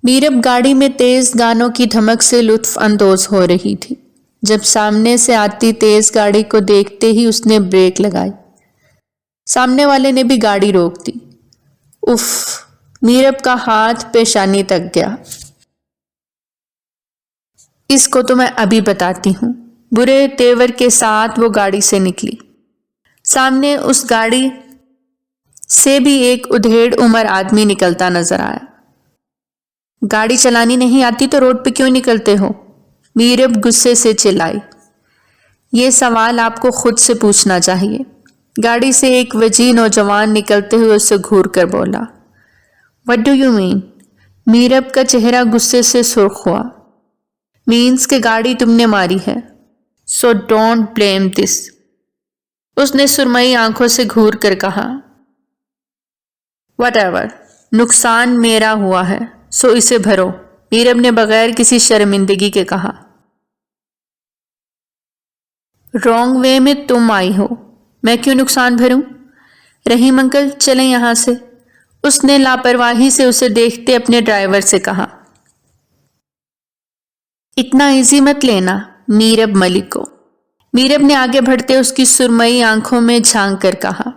میرب گاڑی میں تیز گانوں کی دھمک سے لطف اندوز ہو رہی تھی جب سامنے سے آتی تیز گاڑی کو دیکھتے ہی اس نے بریک لگائی۔ سامنے والے نے بھی گاڑی روک دی۔ اف! میرب کا ہاتھ پیشانی تک گیا۔ اس کو تو میں ابھی بتاتی ہوں۔ برے تیور کے ساتھ وہ گاڑی سے نکلی۔ سامنے اس گاڑی سے بھی ایک ادھیڑ عمر آدمی نکلتا نظر آیا۔ گاڑی چلانی نہیں آتی تو روڈ پہ کیوں نکلتے ہو؟ میرب غصے سے چلائی۔ یہ سوال آپ کو خود سے پوچھنا چاہیے۔ گاڑی سے ایک وجیح نوجوان نکلتے ہوئے اسے گھور کر بولا۔ What do you mean؟ Meerab کا چہرہ غصے سے سرخ ہوا۔ مینس کہ گاڑی تم نے ماری ہے۔ So don't blame this۔ اس نے سرمئی آنکھوں سے گھور کر کہا۔ Whatever، نقصان میرا ہوا ہے سو اسے بھرو، میرب نے بغیر کسی شرمندگی کے کہا۔ رونگ وے میں تم آئی ہو، میں کیوں نقصان بھروں؟ رحیم انکل چلیں یہاں سے، اس نے لاپرواہی سے اسے دیکھتے اپنے ڈرائیور سے کہا۔ اتنا ایزی مت لینا میرب ملک کو، میرب نے آگے بڑھتے اس کی سرمئی آنکھوں میں جھانک کر کہا،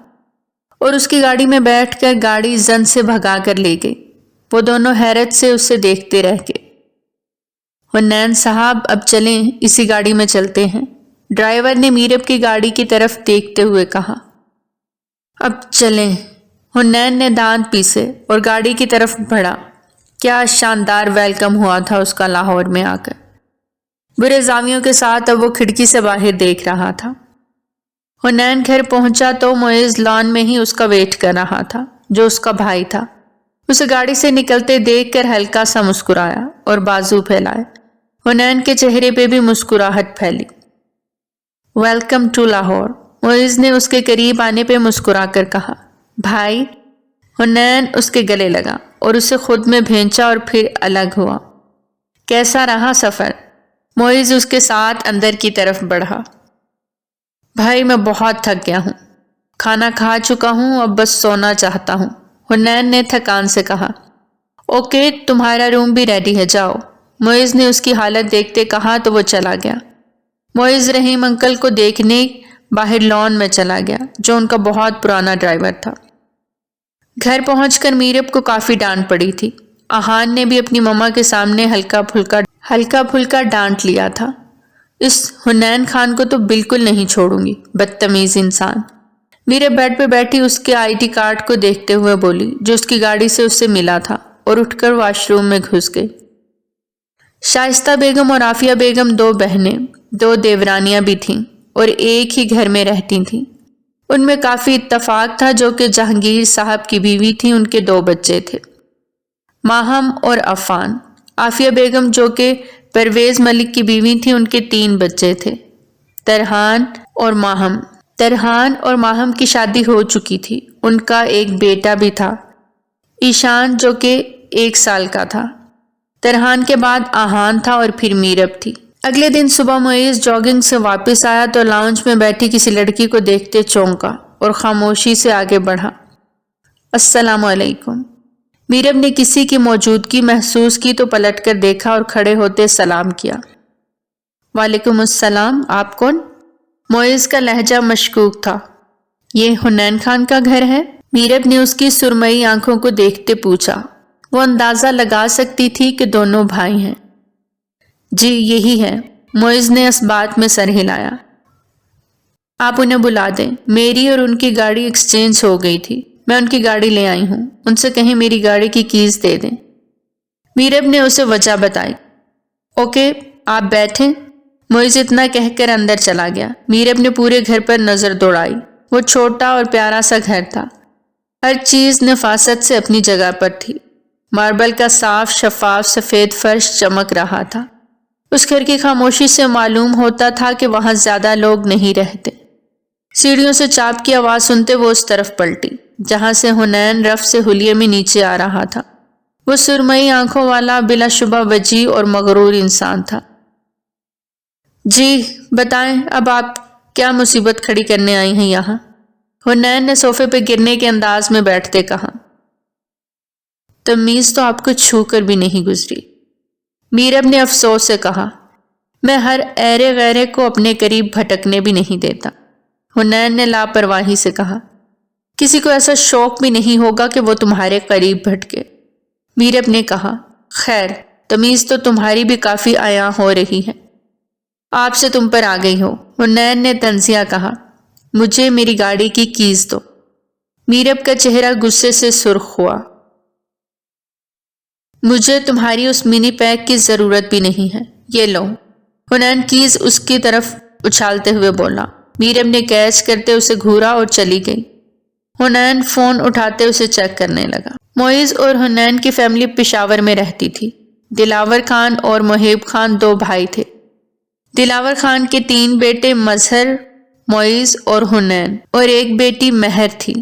اور اس کی گاڑی میں بیٹھ کر گاڑی زن سے بھگا کر لے گئی۔ وہ دونوں حیرت سے اسے دیکھتے رہ گئے۔ حنین صاحب اب چلیں، اسی گاڑی میں چلتے ہیں، ڈرائیور نے میرب کی گاڑی کی طرف دیکھتے ہوئے کہا۔ اب چلیں، حنین نے دانت پیسے اور گاڑی کی طرف بڑھا۔ کیا شاندار ویلکم ہوا تھا اس کا لاہور میں آ کر۔ برے زاویوں کے ساتھ اب وہ کھڑکی سے باہر دیکھ رہا تھا۔ حنین گھر پہنچا تو معز لان میں ہی اس کا ویٹ کر رہا تھا جو اس کا بھائی تھا۔ اسے گاڑی سے نکلتے دیکھ کر ہلکا سا مسکرایا اور بازو پھیلائے۔ حنین کے چہرے پہ بھی مسکراہٹ پھیلی۔ ویلکم ٹو لاہور، معز نے اس کے قریب آنے پہ مسکرا کر کہا۔ بھائی! حنین اس کے گلے لگا اور اسے خود میں بھینچا اور پھر الگ ہوا۔ کیسا رہا سفر؟ معز اس کے ساتھ اندر کی طرف بڑھا۔ بھائی میں بہت تھک گیا ہوں، کھانا کھا چکا ہوں، اب بس سونا چاہتا ہوں، حنین نے تھکان سے کہا۔ اوکے، تمہارا روم بھی ریڈی ہے، جاؤ، معز نے اس کی حالت دیکھتے کہا تو وہ چلا گیا۔ معز رحیم انکل کو دیکھنے باہر لان میں چلا گیا جو ان کا بہت پرانا ڈرائیور تھا۔ گھر پہنچ کر میرب کو کافی ڈانٹ پڑی تھی۔ آہان نے بھی اپنی مما کے سامنے ہلکا پھلکا ڈانٹ لیا تھا۔ اس حنین خان کو تو بالکل نہیں چھوڑوں گی، بدتمیز انسان۔ میرب بیڈ پہ بیٹھی اس کے آئی ڈی کارڈ کو دیکھتے ہوئے بولی جو اس کی گاڑی سے اس سے ملا تھا، اور اٹھ کر واش روم میں گھس گئی۔ شائستہ بیگم اور عافیہ بیگم دو بہنیں، دو دیورانیاں بھی تھیں اور ایک ہی گھر میں رہتی تھیں۔ ان میں کافی اتفاق تھا جو کہ جہانگیر صاحب کی بیوی تھی، ان کے دو بچے تھے، ماہم اور عفان۔ عافیہ بیگم جو کہ پرویز ملک کی بیوی تھی، ان کے 3 بچے تھے، ترحان اور ماہم۔ ترحان اور ماہم کی شادی ہو چکی تھی، ان کا ایک بیٹا بھی تھا، ایشان، جو کہ 1 سال کا تھا۔ ترحان کے بعد آہان تھا اور پھر میرب تھی۔ اگلے دن صبح معز جاگنگ سے واپس آیا تو لاؤنج میں بیٹھی کسی لڑکی کو دیکھتے چونکا اور خاموشی سے آگے بڑھا۔ السلام علیکم۔ میرب نے کسی کی موجودگی محسوس کی تو پلٹ کر دیکھا اور کھڑے ہوتے سلام کیا۔ وعلیکم السلام، آپ کون؟ معز کا لہجہ مشکوک تھا۔ یہ حنین خان کا گھر ہے؟ میرب نے اس کی سرمئی آنکھوں کو دیکھتے پوچھا۔ وہ اندازہ لگا سکتی تھی کہ دونوں بھائی ہیں۔ جی یہی ہے، معز نے اس بات میں سر ہلایا۔ آپ انہیں بلا دیں، میری اور ان کی گاڑی ایکسچینج ہو گئی تھی، میں ان کی گاڑی لے آئی ہوں، ان سے کہیں میری گاڑی کی کیز دے دیں۔ میرب نے اسے وجہ بتائی۔ اوکے، آپ بیٹھیں۔ معز اتنا کہہ کر اندر چلا گیا۔ میرب نے پورے گھر پر نظر دوڑائی۔ وہ چھوٹا اور پیارا سا گھر تھا، ہر چیز نفاست سے اپنی جگہ پر تھی۔ ماربل کا صاف شفاف سفید فرش چمک رہا تھا۔ اس گھر کی خاموشی سے معلوم ہوتا تھا کہ وہاں زیادہ لوگ نہیں رہتے۔ سیڑھیوں سے چاپ کی آواز سنتے وہ اس طرف پلٹی جہاں سے حنین رف سے حلیے میں نیچے آ رہا تھا۔ وہ سرمئی آنکھوں والا بلا شبہ وجیح اور مغرور انسان تھا۔ جی بتائیں، اب آپ کیا مصیبت کھڑی کرنے آئی ہیں یہاں؟ حنین نے صوفے پہ گرنے کے انداز میں بیٹھتے کہا۔ تمیز تو آپ کو چھو کر بھی نہیں گزری۔ میرب نے افسوس سے کہا، میں ہر ایرے غیرے کو اپنے قریب بھٹکنے بھی نہیں دیتا۔ حنین نے لاپرواہی سے کہا، کسی کو ایسا شوق بھی نہیں ہوگا کہ وہ تمہارے قریب بھٹکے۔ میرب نے کہا، خیر تمیز تو تمہاری بھی کافی عیاں ہو رہی ہے، آپ سے تم پر آ گئی ہو۔ حنین نے طنزیہ کہا، مجھے میری گاڑی کی کیز دو۔ میرب کا چہرہ غصے سے سرخ ہوا۔ مجھے تمہاری اس منی پیک کی ضرورت بھی نہیں ہے، یہ لو۔ حنین کیز اس کی طرف اچھالتے ہوئے بولا۔ میرب نے کیچ کرتے اسے گھورا اور چلی گئی۔ حنین فون اٹھاتے اسے چیک کرنے لگا۔ معیز اور حنین کی فیملی پشاور میں رہتی تھی۔ دلاور خان اور محیب خان 2 بھائی تھے۔ دلاور خان کے 3 بیٹے مظہر، معیز اور حنین، اور ایک بیٹی مہر تھی۔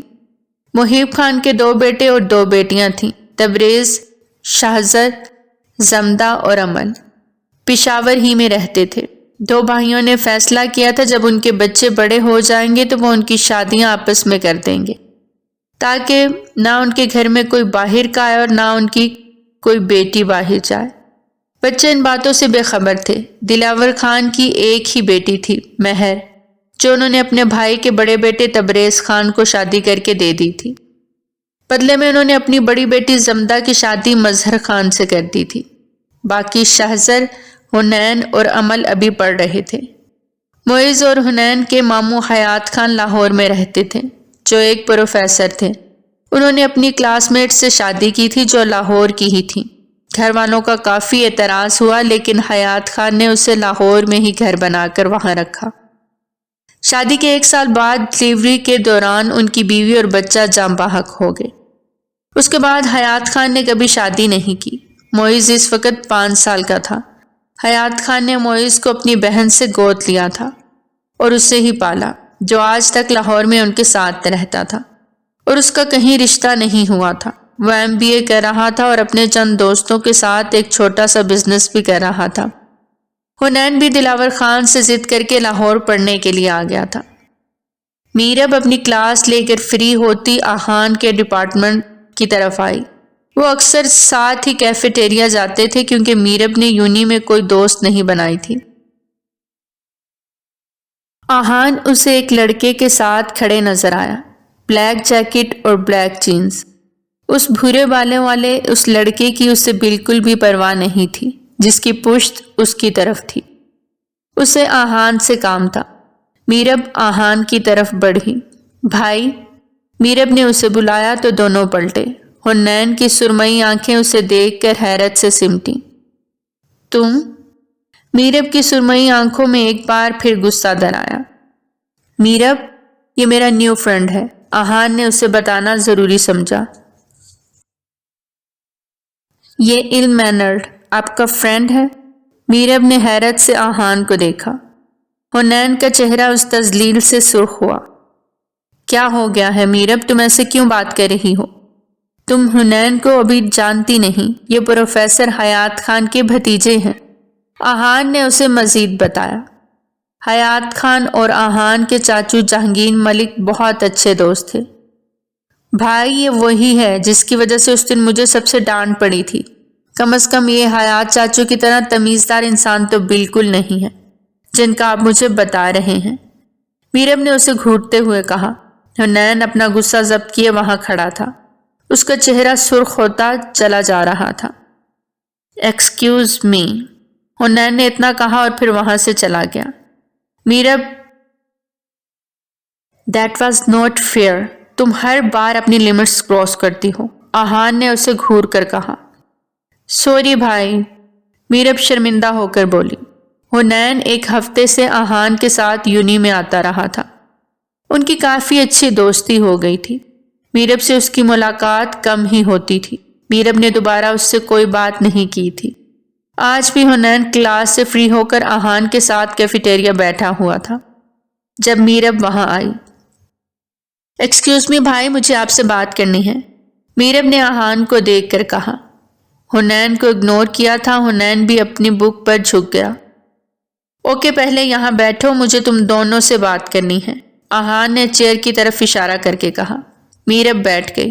محیب خان کے 2 بیٹے اور 2 بیٹیاں تھیں، تبریز، شہزر، زمدہ اور امن۔ پشاور ہی میں رہتے تھے۔ 2 بھائیوں نے فیصلہ کیا تھا جب ان کے بچے بڑے ہو جائیں گے تو وہ ان کی شادیاں آپس میں کر دیں گے، تاکہ نہ ان کے گھر میں کوئی باہر کا آئے اور نہ ان کی کوئی بیٹی باہر جائے۔ بچے ان باتوں سے بے خبر تھے۔ دلاور خان کی ایک ہی بیٹی تھی، مہر، جو انہوں نے اپنے بھائی کے بڑے بیٹے تبریز خان کو شادی کر کے دے دی تھی۔ بدلے میں انہوں نے اپنی بڑی بیٹی زمدہ کی شادی مظہر خان سے کر دی تھی۔ باقی شہزر، حنین اور امل ابھی پڑھ رہے تھے۔ معیز اور حنین کے ماموں حیات خان لاہور میں رہتے تھے، جو ایک پروفیسر تھے۔ انہوں نے اپنی کلاس میٹ سے شادی کی تھی جو لاہور کی ہی تھی۔ گھر والوں کا کافی اعتراض ہوا، لیکن حیات خان نے اسے لاہور میں ہی گھر بنا کر وہاں رکھا۔ شادی کے 1 سال بعد ڈلیوری کے دوران ان کی بیوی اور بچہ جاں بحق ہو گئے۔ اس کے بعد حیات خان نے کبھی شادی نہیں کی۔ معیز اس وقت 5 سال کا تھا۔ حیات خان نے معیز کو اپنی بہن سے گود لیا تھا اور اسے ہی پالا، جو آج تک لاہور میں ان کے ساتھ رہتا تھا، اور اس کا کہیں رشتہ نہیں ہوا تھا۔ وہ MBA کر رہا تھا اور اپنے چند دوستوں کے ساتھ ایک چھوٹا سا بزنس بھی کر رہا تھا۔ حنین بھی دلاور خان سے ضد کر کے لاہور پڑھنے کے لیے آ گیا تھا۔ میرب اپنی کلاس لے کر فری ہوتی آہان کے ڈپارٹمنٹ کی طرف آئی۔ وہ اکثر ساتھ ہی کیفیٹیریا جاتے تھے کیونکہ میرب نے یونی میں کوئی دوست نہیں بنائی تھی۔ آہان اسے ایک لڑکے کے ساتھ کھڑے نظر آیا، بلیک جیکٹ اور بلیک جینز۔ اس بھورے بالوں والے اس لڑکے کی اسے بالکل بھی پرواہ نہیں تھی، جس کی پشت اس کی طرف تھی۔ اسے آہان سے کام تھا۔ میرب آہان کی طرف بڑھی۔ بھائی، میرب نے اسے بلایا تو دونوں پلٹے۔ حنین کی سرمئی آنکھیں اسے دیکھ کر حیرت سے سمٹیں۔ تم؟ میرب کی سرمئی آنکھوں میں ایک بار پھر غصہ در آیا۔ میرب، یہ میرا نیو فرینڈ ہے، آہان نے اسے بتانا ضروری سمجھا۔ یہ ill mannered آپ کا فرینڈ ہے؟ میرب نے حیرت سے آہان کو دیکھا۔ حنین کا چہرہ اس تذلیل سے سرخ ہوا۔ کیا ہو گیا ہے میرب، تم ایسے کیوں بات کر رہی ہو؟ تم حنین کو ابھی جانتی نہیں، یہ پروفیسر حیات خان کے بھتیجے ہیں۔ آہان نے اسے مزید بتایا۔ حیات خان اور آہان کے چاچو جہانگیر ملک بہت اچھے دوست تھے۔ بھائی، یہ وہی ہے جس کی وجہ سے اس دن مجھے سب سے ڈانٹ پڑی تھی۔ کم از کم یہ حیات چاچو کی طرح تمیزدار انسان تو بالکل نہیں ہے جن کا آپ مجھے بتا رہے ہیں، میرب نے اسے گھورتے ہوئے کہا۔ حنین اپنا غصہ ضبط کیے وہاں کھڑا تھا۔ اس کا چہرہ سرخ ہوتا چلا جا رہا تھا۔ ایکسکیوز می، حنین نے اتنا کہا اور پھر وہاں سے چلا گیا۔ Meerab, that was not fair, تم ہر بار اپنی لمٹس کراس کرتی ہو، آہان نے اسے گھور کر کہا۔ سوری بھائی، میرب شرمندہ ہو کر بولی۔ حنین 1 ہفتے سے آہان کے ساتھ یونی میں آتا رہا تھا۔ ان کی کافی اچھی دوستی ہو گئی تھی۔ میرب سے اس کی ملاقات کم ہی ہوتی تھی۔ میرب نے دوبارہ اس سے کوئی بات نہیں کی تھی۔ آج بھی حنین کلاس سے فری ہو کر آہان کے ساتھ کیفیٹیریا بیٹھا ہوا تھا جب میرب وہاں آئی۔ ایکسکیوز می بھائی، مجھے آپ سے بات کرنی ہے، میرب نے آہان کو دیکھ کر کہا۔ حنین کو اگنور کیا تھا۔ حنین بھی اپنی بک پر جھک گیا۔ اوکے، پہلے یہاں بیٹھو، مجھے تم دونوں سے بات کرنی ہے، آہان نے چیئر کی طرف اشارہ کر کے کہا۔ میرب بیٹھ گئی۔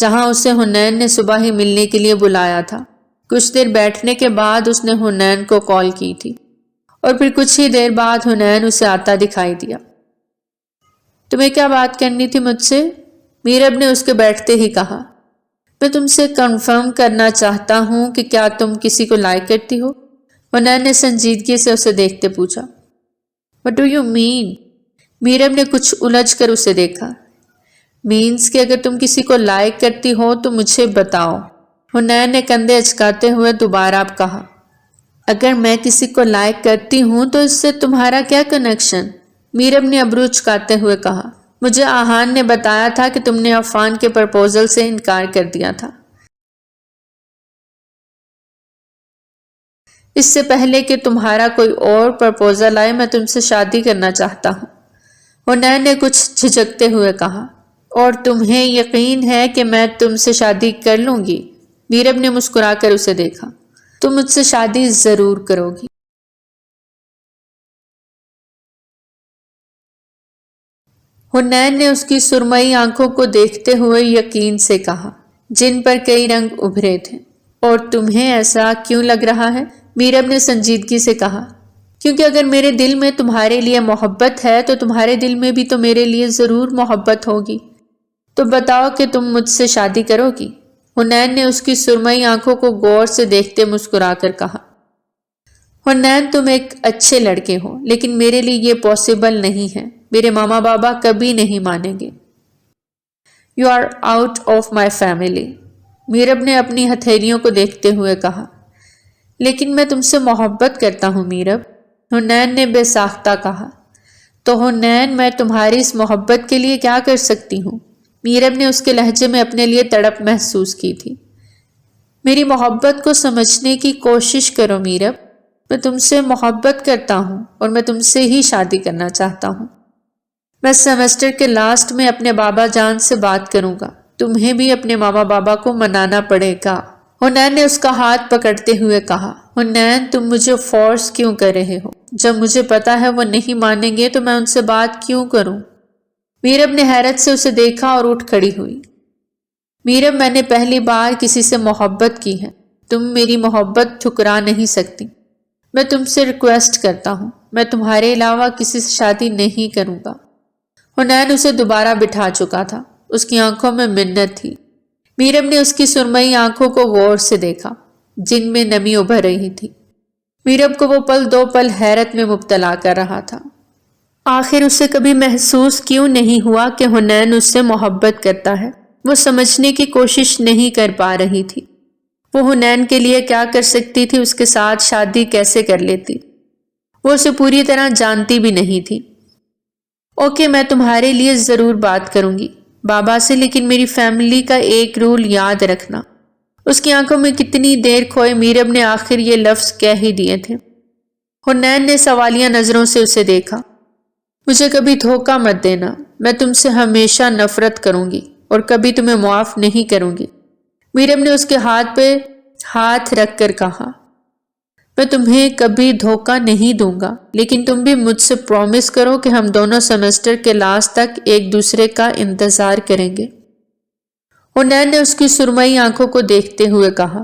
جہاں اسے حنین نے صبح ہی ملنے کے لیے بلایا تھا۔ کچھ دیر بیٹھنے کے بعد اس نے حنین کو کال کی تھی اور پھر کچھ ہی دیر بعد حنین اسے آتا دکھائی دیا۔ تمہیں کیا بات کرنی تھی مجھ سے؟ میرب نے اس کے بیٹھتے ہی کہا۔ میں تم سے کنفرم کرنا چاہتا ہوں کہ کیا تم کسی کو لائک کرتی ہو؟ حنین نے سنجیدگی سے اسے دیکھتے پوچھا۔ What do you mean؟ Meerab نے کچھ الجھ کر اسے دیکھا۔ مینس کہ اگر تم کسی کو لائک کرتی ہو تو مجھے بتاؤ۔ حنین نے کندھے اچکاتے ہوئے دوبارہ کہا۔ اگر میں کسی کو لائک کرتی ہوں تو اس سے تمہارا کیا کنیکشن؟ میرب نے ابرو اچکاتے ہوئے کہا۔ مجھے آہان نے بتایا تھا کہ تم نے عفان کے پرپوزل سے انکار کر دیا تھا۔ اس سے پہلے کہ تمہارا کوئی اور پرپوزل آئے میں تم سے شادی کرنا چاہتا ہوں، حنین نے کچھ جھجکتے ہوئے کہا۔ اور تمہیں یقین ہے کہ میں تم سے شادی کر لوں گی؟ میرب نے مسکرا کر اسے دیکھا۔ تم مجھ سے شادی ضرور کرو گی۔ حنین نے اس کی سرمئی آنکھوں کو دیکھتے ہوئے یقین سے کہا، جن پر کئی رنگ ابھرے تھے۔ اور تمہیں ایسا کیوں لگ رہا ہے؟ میرب نے سنجیدگی سے کہا۔ کیونکہ اگر میرے دل میں تمہارے لیے محبت ہے تو تمہارے دل میں بھی تو میرے لیے ضرور محبت ہوگی۔ تو بتاؤ کہ تم مجھ سے شادی کرو گی؟ حنین نے اس کی سرمئی آنکھوں کو غور سے دیکھتے مسکرا کر کہا۔ حنین تم ایک اچھے لڑکے ہو لیکن میرے لیے یہ پاسبل نہیں ہے۔ میرے ماما بابا کبھی نہیں مانیں گے۔ You are out of my family, Merab نے اپنی ہتھیلیوں کو دیکھتے ہوئے کہا۔ لیکن میں تم سے محبت کرتا ہوں میرب، حنین نے بے ساختہ کہا۔ تو حنین میں تمہاری اس محبت کے لیے کیا کر سکتی ہوں؟ میرب نے اس کے لہجے میں اپنے لیے تڑپ محسوس کی تھی۔ میری محبت کو سمجھنے کی کوشش کرو میرب، میں تم سے محبت کرتا ہوں اور میں تم سے ہی شادی کرنا چاہتا ہوں۔ میں سیمسٹر کے لاسٹ میں اپنے بابا جان سے بات کروں گا، تمہیں بھی اپنے ماما بابا کو منانا پڑے گا۔ حنین نے اس کا ہاتھ پکڑتے ہوئے کہا۔ حنین تم مجھے فورس کیوں کر رہے ہو؟ جب مجھے پتا ہے وہ نہیں مانیں گے تو میں ان سے بات کیوں کروں؟ میرب نے حیرت سے اسے دیکھا اور اٹھ کھڑی ہوئی۔ میرب میں نے پہلی بار کسی سے محبت کی ہے، تم میری محبت ٹھکرا نہیں سکتی۔ میں تم سے ریکویسٹ کرتا ہوں، میں تمہارے علاوہ کسی سے شادی نہیں کروں گا۔ حنین اسے دوبارہ بٹھا چکا تھا، اس کی آنکھوں میں منت تھی۔ میرب نے اس کی سرمئی آنکھوں کو غور سے دیکھا جن میں نمی ابھر رہی تھی۔ میرب کو وہ پل دو پل حیرت میں مبتلا کر رہا تھا۔ آخر اسے کبھی محسوس کیوں نہیں ہوا کہ حنین اس سے محبت کرتا ہے؟ وہ سمجھنے کی کوشش نہیں کر پا رہی تھی۔ وہ حنین کے لیے کیا کر سکتی تھی، اس کے ساتھ شادی کیسے کر لیتی؟ وہ اسے پوری طرح جانتی بھی نہیں تھی۔ اوکے میں تمہارے لیے ضرور بات کروں گی بابا سے، لیکن میری فیملی کا ایک رول یاد رکھنا۔ اس کی آنکھوں میں کتنی دیر کھوئے میرب نے آخر یہ لفظ کہہ ہی دیے تھے۔ حنین نے سوالیہ نظروں سے اسے دیکھا۔ مجھے کبھی دھوکہ مت دینا، میں تم سے ہمیشہ نفرت کروں گی اور کبھی تمہیں معاف نہیں کروں گی۔ میرب نے اس کے ہاتھ پہ ہاتھ رکھ کر کہا۔ میں تمہیں کبھی دھوکہ نہیں دوں گا، لیکن تم بھی مجھ سے پرومس کرو کہ ہم دونوں سیمسٹر کے لاسٹ تک ایک دوسرے کا انتظار کریں گے۔ حنین نے اس کی سرمئی آنکھوں کو دیکھتے ہوئے کہا۔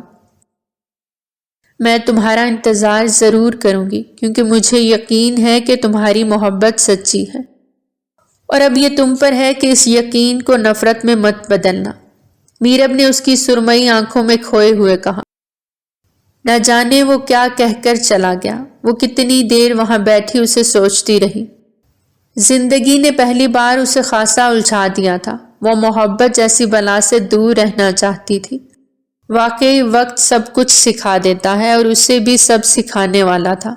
میں تمہارا انتظار ضرور کروں گی کیونکہ مجھے یقین ہے کہ تمہاری محبت سچی ہے، اور اب یہ تم پر ہے کہ اس یقین کو نفرت میں مت بدلنا۔ میرب نے اس کی سرمئی آنکھوں میں کھوئے ہوئے کہا۔ نہ جانے وہ کیا کہہ کر چلا گیا، وہ کتنی دیر وہاں بیٹھی اسے سوچتی رہی۔ زندگی نے پہلی بار اسے خاصا الجھا دیا تھا، وہ محبت جیسی بلا سے دور رہنا چاہتی تھی۔ واقعی وقت سب کچھ سکھا دیتا ہے اور اسے بھی سب سکھانے والا تھا۔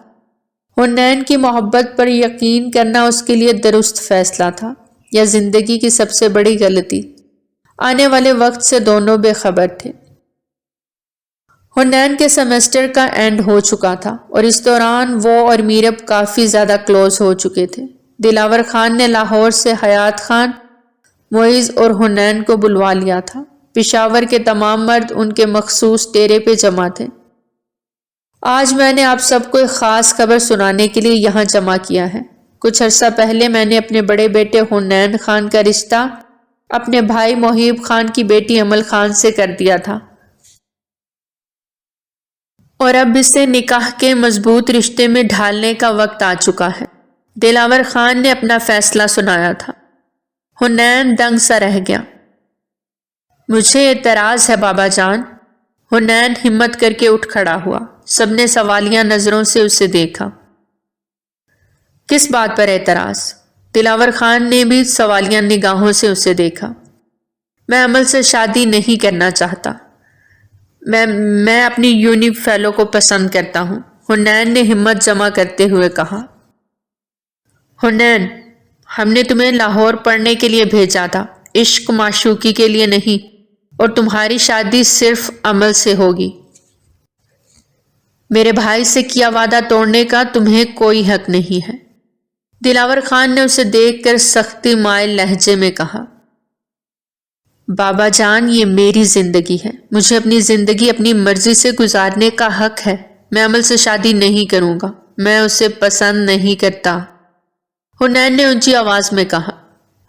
حنین کی محبت پر یقین کرنا اس کے لیے درست فیصلہ تھا یا زندگی کی سب سے بڑی غلطی؟ آنے والے وقت سے دونوں بے خبر تھے۔ حنین کے سیمسٹر کا اینڈ ہو چکا تھا اور اس دوران وہ اور میرب کافی زیادہ کلوز ہو چکے تھے۔ دلاور خان نے لاہور سے حیات خان، معیز اور حنین کو بلوا لیا تھا۔ پشاور کے تمام مرد ان کے مخصوص ڈیرے پہ جمع تھے۔ آج میں نے آپ سب کو ایک خاص خبر سنانے کے لیے یہاں جمع کیا ہے۔ کچھ عرصہ پہلے میں نے اپنے بڑے بیٹے حنین خان کا رشتہ اپنے بھائی محیب خان کی بیٹی امل خان سے کر دیا تھا اور اب اسے نکاح کے مضبوط رشتے میں ڈھالنے کا وقت آ چکا ہے۔ دلاور خان نے اپنا فیصلہ سنایا تھا۔ حنین دنگ سا رہ گیا۔ مجھے اعتراض ہے بابا جان۔ حنین ہمت کر کے اٹھ کھڑا ہوا۔ سب نے سوالیہ نظروں سے اسے دیکھا۔ کس بات پر اعتراض؟ دلاور خان نے بھی سوالیہ نگاہوں سے اسے دیکھا۔ میں امل سے شادی نہیں کرنا چاہتا۔ میں اپنی یونی فیلو کو پسند کرتا ہوں، حنین نے ہمت جمع کرتے ہوئے کہا۔ حنین، ہم نے تمہیں لاہور پڑھنے کے لیے بھیجا تھا، عشق معشوقی کے لیے نہیں، اور تمہاری شادی صرف امل سے ہوگی۔ میرے بھائی سے کیا وعدہ توڑنے کا تمہیں کوئی حق نہیں ہے، دلاور خان نے اسے دیکھ کر سختی مائل لہجے میں کہا۔ بابا جان، یہ میری زندگی ہے، مجھے اپنی زندگی اپنی مرضی سے گزارنے کا حق ہے۔ میں امل سے شادی نہیں کروں گا، میں اسے پسند نہیں کرتا، حنین نے اونچی آواز میں کہا۔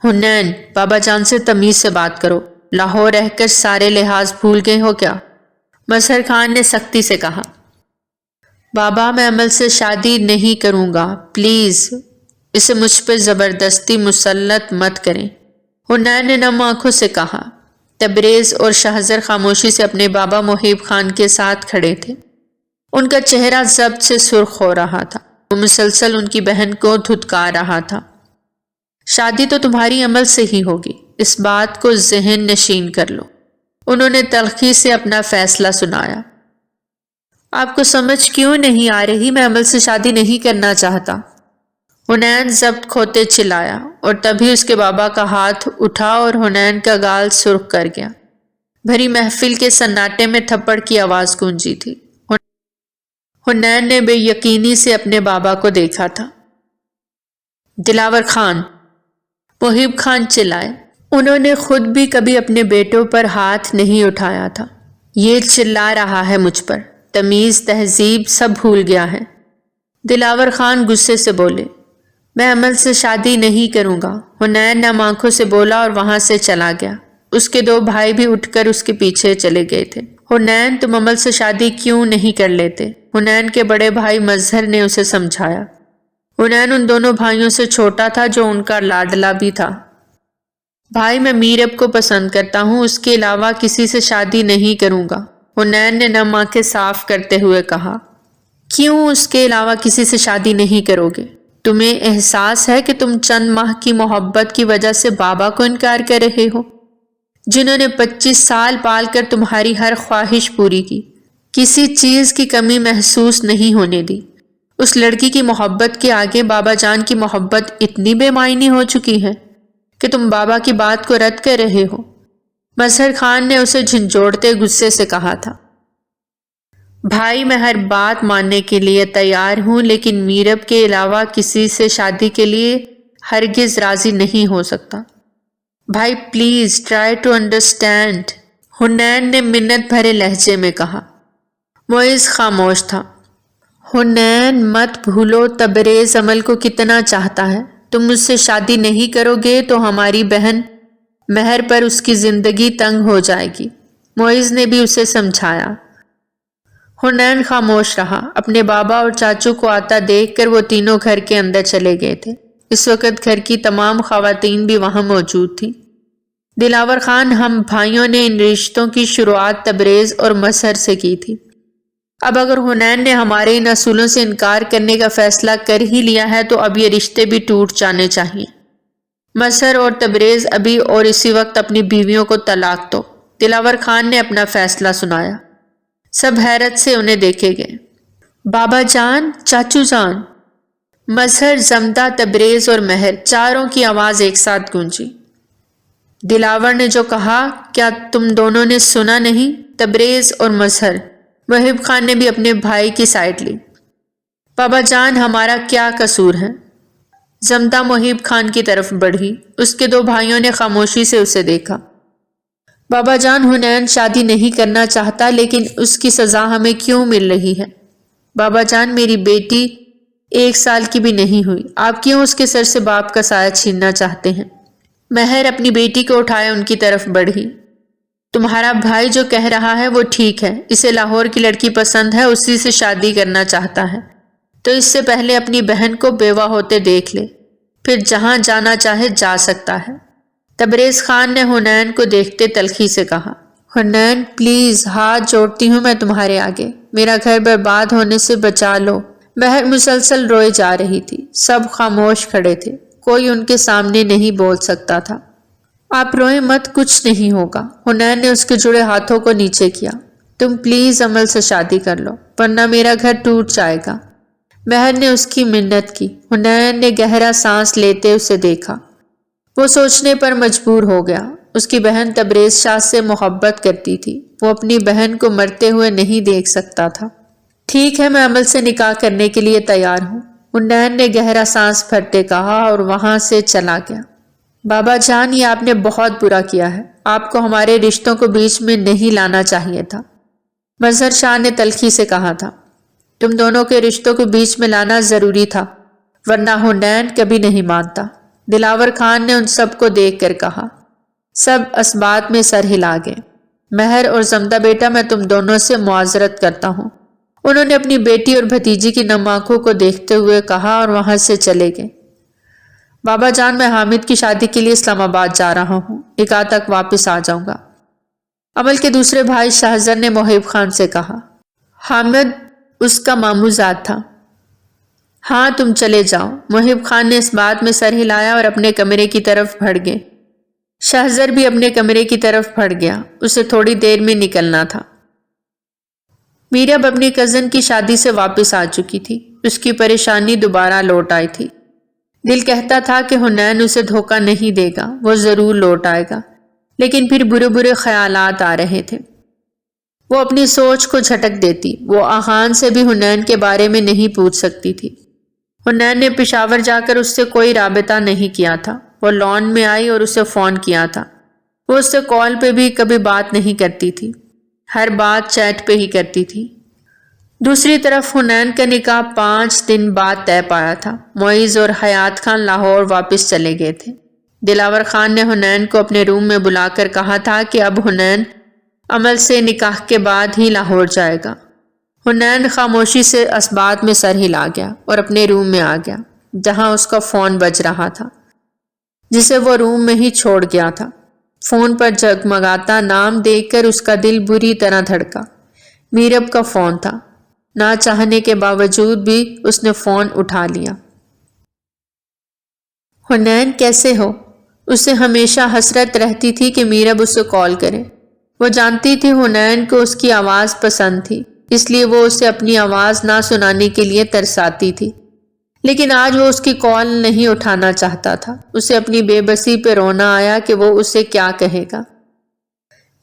حنین، بابا جان سے تمیز سے بات کرو، لاہور رہ کر سارے لحاظ بھول گئے ہو کیا؟ مظہر خان نے سختی سے کہا۔ بابا، میں امل سے شادی نہیں کروں گا، پلیز اسے مجھ پہ زبردستی مسلط مت کریں، حنین نے نم آنکھوں سے کہا۔ تبریز اور شہزر خاموشی سے اپنے بابا محیب خان کے ساتھ کھڑے تھے۔ ان کا چہرہ ضبط سے سرخ ہو رہا تھا، وہ مسلسل ان کی بہن کو دھتکار رہا تھا۔ شادی تو تمہاری امل سے ہی ہوگی، اس بات کو ذہن نشین کر لو، انہوں نے تلخی سے اپنا فیصلہ سنایا۔ آپ کو سمجھ کیوں نہیں آ رہی؟ میں امل سے شادی نہیں کرنا چاہتا، حنین ضبط کھوتے چلایا، اور تبھی اس کے بابا کا ہاتھ اٹھا اور حنین کا گال سرخ کر گیا۔ بھری محفل کے سناٹے میں تھپڑ کی آواز گونجی تھی۔ حنین نے بے یقینی سے اپنے بابا کو دیکھا تھا۔ دلاور خان، محیب خان چلائے۔ انہوں نے خود بھی کبھی اپنے بیٹوں پر ہاتھ نہیں اٹھایا تھا، یہ چلا رہا ہے مجھ پر، تمیز تہذیب سب بھول گیا ہے۔ دلاور خان غصے سے بولے۔ میں امل سے شادی نہیں کروں گا، حنین نم آنکھوں سے بولا اور وہاں سے چلا گیا۔ اس کے دو بھائی بھی اٹھ کر اس کے پیچھے چلے گئے تھے۔ حنین، تم امل سے شادی کیوں نہیں کر لیتے؟ حنین کے بڑے بھائی مظہر نے اسے سمجھایا۔ حنین ان دونوں بھائیوں سے چھوٹا تھا جو ان کا لاڈلا بھی تھا۔ بھائی، میں میرب کو پسند کرتا ہوں، اس کے علاوہ کسی سے شادی نہیں کروں گا، حنین نے نم آنکھیں صاف کرتے ہوئے کہا۔ کیوں اس کے علاوہ کسی سے شادی نہیں کرو گے؟ تمہیں احساس ہے کہ تم چند ماہ کی محبت کی وجہ سے بابا کو انکار کر رہے ہو، جنہوں نے 25 سال پال کر تمہاری ہر خواہش پوری کی، کسی چیز کی کمی محسوس نہیں ہونے دی۔ اس لڑکی کی محبت کے آگے بابا جان کی محبت اتنی بے معنی ہو چکی ہے کہ تم بابا کی بات کو رد کر رہے ہو، مظہر خان نے اسے جھنجھوڑتے غصے سے کہا تھا۔ بھائی، میں ہر بات ماننے کے لیے تیار ہوں، لیکن میرب کے علاوہ کسی سے شادی کے لیے ہرگز راضی نہیں ہو سکتا۔ بھائی پلیز ٹرائی ٹو انڈرسٹینڈ، حنین نے منت بھرے لہجے میں کہا۔ معز خاموش تھا۔ حنین، مت بھولو تبریز امل کو کتنا چاہتا ہے، تم مجھ سے شادی نہیں کرو گے تو ہماری بہن مہر پر اس کی زندگی تنگ ہو جائے گی، معز نے بھی اسے سمجھایا۔ حنین خاموش رہا۔ اپنے بابا اور چاچو کو آتا دیکھ کر وہ تینوں گھر کے اندر چلے گئے تھے۔ اس وقت گھر کی تمام خواتین بھی وہاں موجود تھیں۔ دلاور خان، ہم بھائیوں نے ان رشتوں کی شروعات تبریز اور مظہر سے کی تھی، اب اگر حنین نے ہمارے ان اصولوں سے انکار کرنے کا فیصلہ کر ہی لیا ہے تو اب یہ رشتے بھی ٹوٹ جانے چاہیے۔ مظہر اور تبریز ابھی اور اسی وقت اپنی بیویوں کو طلاق دو، دلاور خان نے اپنا فیصلہ سنایا۔ سب حیرت سے انہیں دیکھے گئے۔ بابا جان، چاچو جان، مظہر، زمدہ، تبریز اور مہر، چاروں کی آواز ایک ساتھ گونجی۔ دلاور نے جو کہا کیا تم دونوں نے سنا نہیں؟ تبریز اور مظہر۔ محیب خان نے بھی اپنے بھائی کی سائڈ لی۔ بابا جان، ہمارا کیا قصور ہے؟ زمدہ محیب خان کی طرف بڑھی۔ اس کے دو بھائیوں نے خاموشی سے اسے دیکھا۔ بابا جان، حنین شادی نہیں کرنا چاہتا، لیکن اس کی سزا ہمیں کیوں مل رہی ہے؟ بابا جان، میری بیٹی 1 سال کی بھی نہیں ہوئی، آپ کیوں اس کے سر سے باپ کا سایہ چھیننا چاہتے ہیں؟ مہر اپنی بیٹی کو اٹھائے ان کی طرف بڑھی۔ تمہارا بھائی جو کہہ رہا ہے وہ ٹھیک ہے، اسے لاہور کی لڑکی پسند ہے، اسی سے شادی کرنا چاہتا ہے، تو اس سے پہلے اپنی بہن کو بیوہ ہوتے دیکھ لے، پھر جہاں جانا چاہے جا سکتا ہے۔ تبریز خان نے حنین کو دیکھتے تلخی سے کہا، حنین پلیز، ہاتھ جوڑتی ہوں میں تمہارے آگے، میرا گھر برباد ہونے سے بچا لو۔ مہر مسلسل روئے جا رہی تھی، سب خاموش کھڑے تھے، کوئی ان کے سامنے نہیں بول سکتا تھا۔ آپ روئیں مت، کچھ نہیں ہوگا۔ حنین نے اس کے جڑے ہاتھوں کو نیچے کیا۔ تم پلیز عمل سے شادی کر لو، ورنہ میرا گھر ٹوٹ جائے گا۔ مہر نے اس کی منت کی۔ حنین نے گہرا سانس لیتے اسے دیکھا۔ وہ سوچنے پر مجبور ہو گیا۔ اس کی بہن تبریز شاہ سے محبت کرتی تھی، وہ اپنی بہن کو مرتے ہوئے نہیں دیکھ سکتا تھا۔ ٹھیک ہے، میں عمل سے نکاح کرنے کے لیے تیار ہوں، حنین نے گہرا سانس بھرتے کہا اور وہاں سے چلا گیا۔ بابا جان، یہ آپ نے بہت برا کیا ہے، آپ کو ہمارے رشتوں کو بیچ میں نہیں لانا چاہیے تھا۔ مظہر شاہ نے تلخی سے کہا تھا، تم دونوں کے رشتوں کو بیچ میں لانا ضروری تھا، ورنہ حنین کبھی نہیں مانتا۔ دلاور خان نے ان سب کو دیکھ کر کہا۔ سب اسبات میں سر ہلا گئے۔ مہر اور زمدہ بیٹا، میں تم دونوں سے معذرت کرتا ہوں، انہوں نے اپنی بیٹی اور بھتیجی کی نم آنکھوں کو دیکھتے ہوئے کہا اور وہاں سے چلے گئے۔ بابا جان، میں حامد کی شادی کے لیے اسلام آباد جا رہا ہوں، نکاح تک واپس آ جاؤں گا۔ عمل کے دوسرے بھائی شہزر نے محب خان سے کہا۔ حامد اس کا ماموزاد تھا۔ ہاں تم چلے جاؤ۔ محب خان نے اس بات میں سر ہلایا اور اپنے کمرے کی طرف بڑھ گئے۔ شہزر بھی اپنے کمرے کی طرف بڑھ گیا، اسے تھوڑی دیر میں نکلنا تھا۔ میرب اپنی کزن کی شادی سے واپس آ چکی تھی، اس کی پریشانی دوبارہ لوٹ آئی تھی۔ دل کہتا تھا کہ حنین اسے دھوکہ نہیں دے گا، وہ ضرور لوٹ آئے گا، لیکن پھر برے برے خیالات آ رہے تھے۔ وہ اپنی سوچ کو جھٹک دیتی، وہ آہان سے بھی حنین کے بارے میں نہیں پوچھ سکتی تھی۔ حنین نے پشاور جا کر اس سے کوئی رابطہ نہیں کیا تھا، وہ لان میں آئی اور اسے فون کیا تھا۔ وہ اس سے کال پہ بھی کبھی بات نہیں کرتی تھی، ہر بات چیٹ پہ ہی کرتی تھی۔ دوسری طرف حنین کا نکاح 5 دن بعد طے پایا تھا۔ معیز اور حیات خان لاہور واپس چلے گئے تھے۔ دلاور خان نے حنین کو اپنے روم میں بلا کر کہا تھا کہ اب حنین عمل سے نکاح کے بعد ہی لاہور جائے گا۔ حنین خاموشی سے اسبات میں سر ہلا گیا اور اپنے روم میں آ گیا، جہاں اس کا فون بج رہا تھا، جسے وہ روم میں ہی چھوڑ گیا تھا۔ فون پر جگمگاتا نام دیکھ کر اس کا دل بری طرح دھڑکا۔ میرب کا فون تھا، نہ چاہنے کے باوجود بھی اس نے فون اٹھا لیا۔ حنین کیسے ہو؟ اسے ہمیشہ حسرت رہتی تھی کہ میرب اسے کال کرے۔ وہ جانتی تھی حنین کو اس کی آواز پسند تھی، اس لیے وہ اسے اپنی آواز نہ سنانے کے لیے ترساتی تھی، لیکن آج وہ اس کی کال نہیں اٹھانا چاہتا تھا۔ اسے اپنی بے بسی پہ رونا آیا کہ وہ اسے کیا کہے گا۔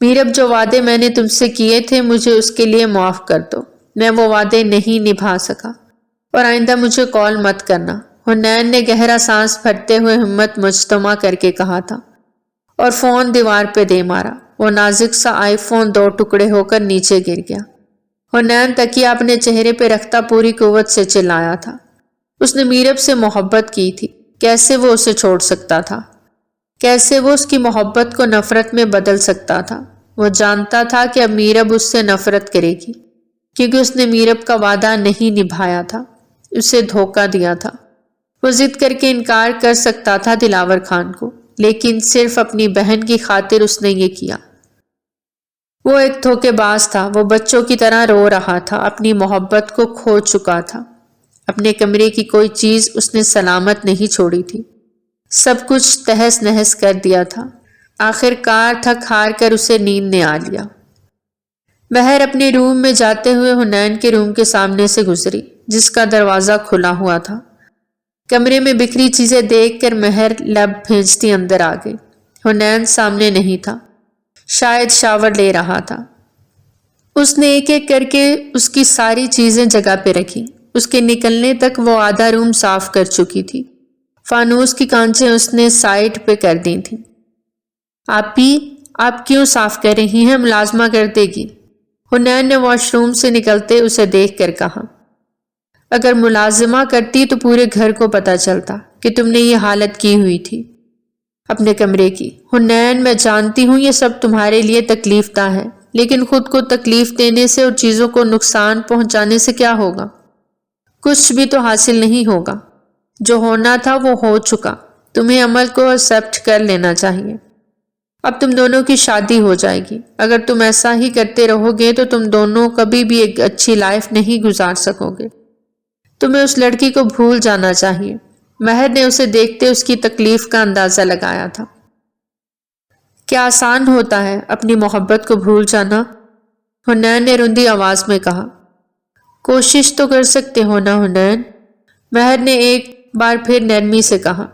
میرب، جو وعدے میں نے تم سے کیے تھے مجھے اس کے لیے معاف کر دو، میں وہ وعدے نہیں نبھا سکا، اور آئندہ مجھے کال مت کرنا۔ حنین نے گہرا سانس بھرتے ہوئے ہمت مجتمع کر کے کہا تھا، اور فون دیوار پہ دے مارا۔ وہ نازک سا آئی فون 2 ٹکڑے ہو کر نیچے گر گیا۔ حنین تکیہ اپنے چہرے پہ رکھتا پوری قوت سے چلایا تھا۔ اس نے میرب سے محبت کی تھی، کیسے وہ اسے چھوڑ سکتا تھا؟ کیسے وہ اس کی محبت کو نفرت میں بدل سکتا تھا؟ وہ جانتا تھا کہ اب میرب اس سے نفرت کرے گی، کیونکہ اس نے میرب کا وعدہ نہیں نبھایا تھا، اسے دھوکہ دیا تھا۔ وہ ضد کر کے انکار کر سکتا تھا دلاور خان کو، لیکن صرف اپنی بہن کی خاطر اس نے یہ کیا۔ وہ ایک دھوکے باز تھا، وہ بچوں کی طرح رو رہا تھا، اپنی محبت کو کھو چکا تھا۔ اپنے کمرے کی کوئی چیز اس نے سلامت نہیں چھوڑی تھی، سب کچھ تہس نہس کر دیا تھا۔ آخر کار تھک ہار کر اسے نیند نے آ لیا۔ مہر اپنے روم میں جاتے ہوئے حنین کے روم کے سامنے سے گزری، جس کا دروازہ کھلا ہوا تھا۔ کمرے میں بکھری چیزیں دیکھ کر مہر لب بھیجتی اندر آ گئی۔ حنین سامنے نہیں تھا، شاید شاور لے رہا تھا۔ اس نے ایک ایک کر کے اس کی ساری چیزیں جگہ پہ رکھی۔ اس کے نکلنے تک وہ آدھا روم صاف کر چکی تھی۔ فانوس کی کانچیں اس نے سائڈ پہ کر دی تھیں۔ آپ کیوں صاف کر رہی ہیں؟ ملازمہ کر دے گی۔ حنین نے واش روم سے نکلتے اسے دیکھ کر کہا، اگر ملازمہ کرتی تو پورے گھر کو پتہ چلتا کہ تم نے یہ حالت کی ہوئی تھی۔ اپنے کمرے کی۔ حنین، میں جانتی ہوں یہ سب تمہارے لیے تکلیف دہ ہے، لیکن خود کو تکلیف دینے سے اور چیزوں کو نقصان پہنچانے سے کیا ہوگا؟ کچھ بھی تو حاصل نہیں ہوگا۔ جو ہونا تھا وہ ہو چکا۔ تمہیں عمل کو ایکسپٹ کر لینا چاہیے۔ اب تم دونوں کی شادی ہو جائے گی۔ اگر تم ایسا ہی کرتے رہو گے تو تم دونوں کبھی بھی ایک اچھی لائف نہیں گزار سکو گے۔ تمہیں اس لڑکی کو بھول جانا چاہیے۔ مہر نے اسے دیکھتے اس کی تکلیف کا اندازہ لگایا تھا۔ کیا آسان ہوتا ہے اپنی محبت کو بھول جانا؟ حنین نے رندی آواز میں کہا۔ کوشش تو کر سکتے ہو نا حنین، مہر نے ایک بار پھر نرمی سے کہا۔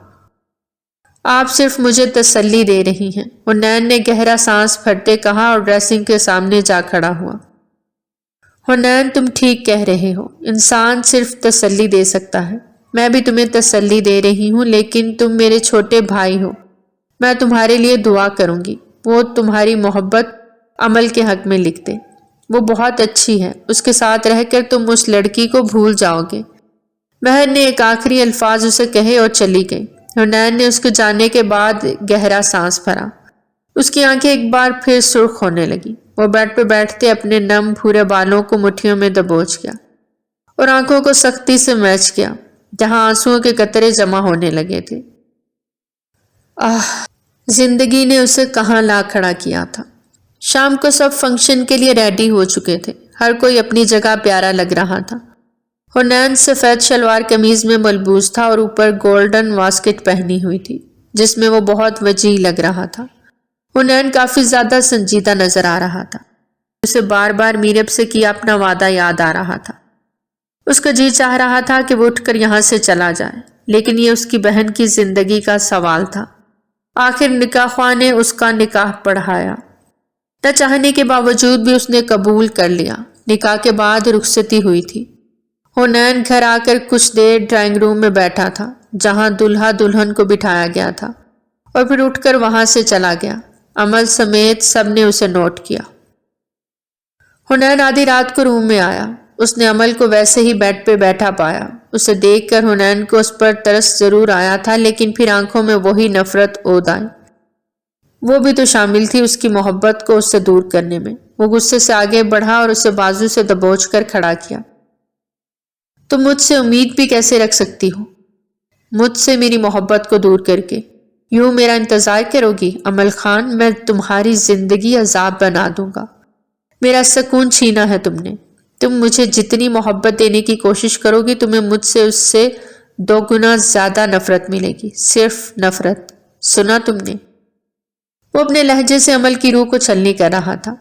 آپ صرف مجھے تسلی دے رہی ہیں، حنین نے گہرا سانس بھرتے کہا اور ڈریسنگ کے سامنے جا کھڑا ہوا۔ حنین، تم ٹھیک کہہ رہے ہو، انسان صرف تسلی دے سکتا ہے۔ میں بھی تمہیں تسلی دے رہی ہوں، لیکن تم میرے چھوٹے بھائی ہو۔ میں تمہارے لیے دعا کروں گی۔ وہ تمہاری محبت عمل کے حق میں لکھ دے۔ وہ بہت اچھی ہے، اس کے ساتھ رہ کر تم اس لڑکی کو بھول جاؤ گے۔ مہر نے ایک آخری الفاظ اسے کہے اور چلی گئی۔ حنین نے اس کے جانے کے بعد گہرا سانس بھرا۔ اس کی آنکھیں ایک بار پھر سرخ ہونے لگی۔ وہ بیڈ پہ بیٹھتے اپنے نم بھورے بالوں کو مٹھیوں میں دبوچ گیا اور آنکھوں کو سختی سے میچ کیا جہاں آنسوؤں کے قطرے جمع ہونے لگے تھے۔ زندگی نے اسے کہاں لا کھڑا کیا تھا۔ شام کو سب فنکشن کے لیے ریڈی ہو چکے تھے۔ ہر کوئی اپنی جگہ پیارا لگ رہا تھا۔ حنین سفید شلوار قمیض میں ملبوس تھا اور اوپر گولڈن واسکٹ پہنی ہوئی تھی جس میں وہ بہت وجیح لگ رہا تھا۔ حنین کافی زیادہ سنجیدہ نظر آ رہا تھا۔ اسے بار بار میرب سے کیا اپنا وعدہ یاد آ رہا تھا۔ اس کا جی چاہ رہا تھا کہ وہ اٹھ کر یہاں سے چلا جائے، لیکن یہ اس کی بہن کی زندگی کا سوال تھا۔ آخر نکاح خواہ نے اس کا نکاح پڑھایا۔ نہ چاہنے کے باوجود بھی اس نے قبول کر لیا۔ نکاح کے بعد رخصتی ہوئی تھی۔ حنین گھر آ کر کچھ دیر ڈرائنگ روم میں بیٹھا تھا جہاں دلہا دلہن کو بٹھایا گیا تھا، اور پھر اٹھ کر وہاں سے چلا گیا۔ عمل سمیت سب نے اسے نوٹ کیا۔ حنین آدھی رات کو روم میں آیا۔ اس نے عمل کو ویسے ہی بیڈ پہ بیٹھا پایا۔ اسے دیکھ کر حنین کو اس پر ترس ضرور آیا تھا، لیکن پھر آنکھوں میں وہی نفرت اود آئی۔ وہ بھی تو شامل تھی اس کی محبت کو اس سے دور کرنے میں۔ وہ غصے سے آگے بڑھا اور اسے بازو سے دبوچ کر کھڑا کیا۔ تم مجھ سے امید بھی کیسے رکھ سکتی ہو؟ مجھ سے میری محبت کو دور کر کے یوں میرا انتظار کرو گی؟ عمل خان، میں تمہاری زندگی عذاب بنا دوں گا۔ میرا سکون چھینا ہے تم نے۔ تم مجھے جتنی محبت دینے کی کوشش کرو گی تمہیں مجھ سے اس سے 2 گنا زیادہ نفرت ملے گی، صرف نفرت۔ سنا تم نے؟ وہ اپنے لہجے سے عمل کی روح کو چھلنی کر رہا تھا۔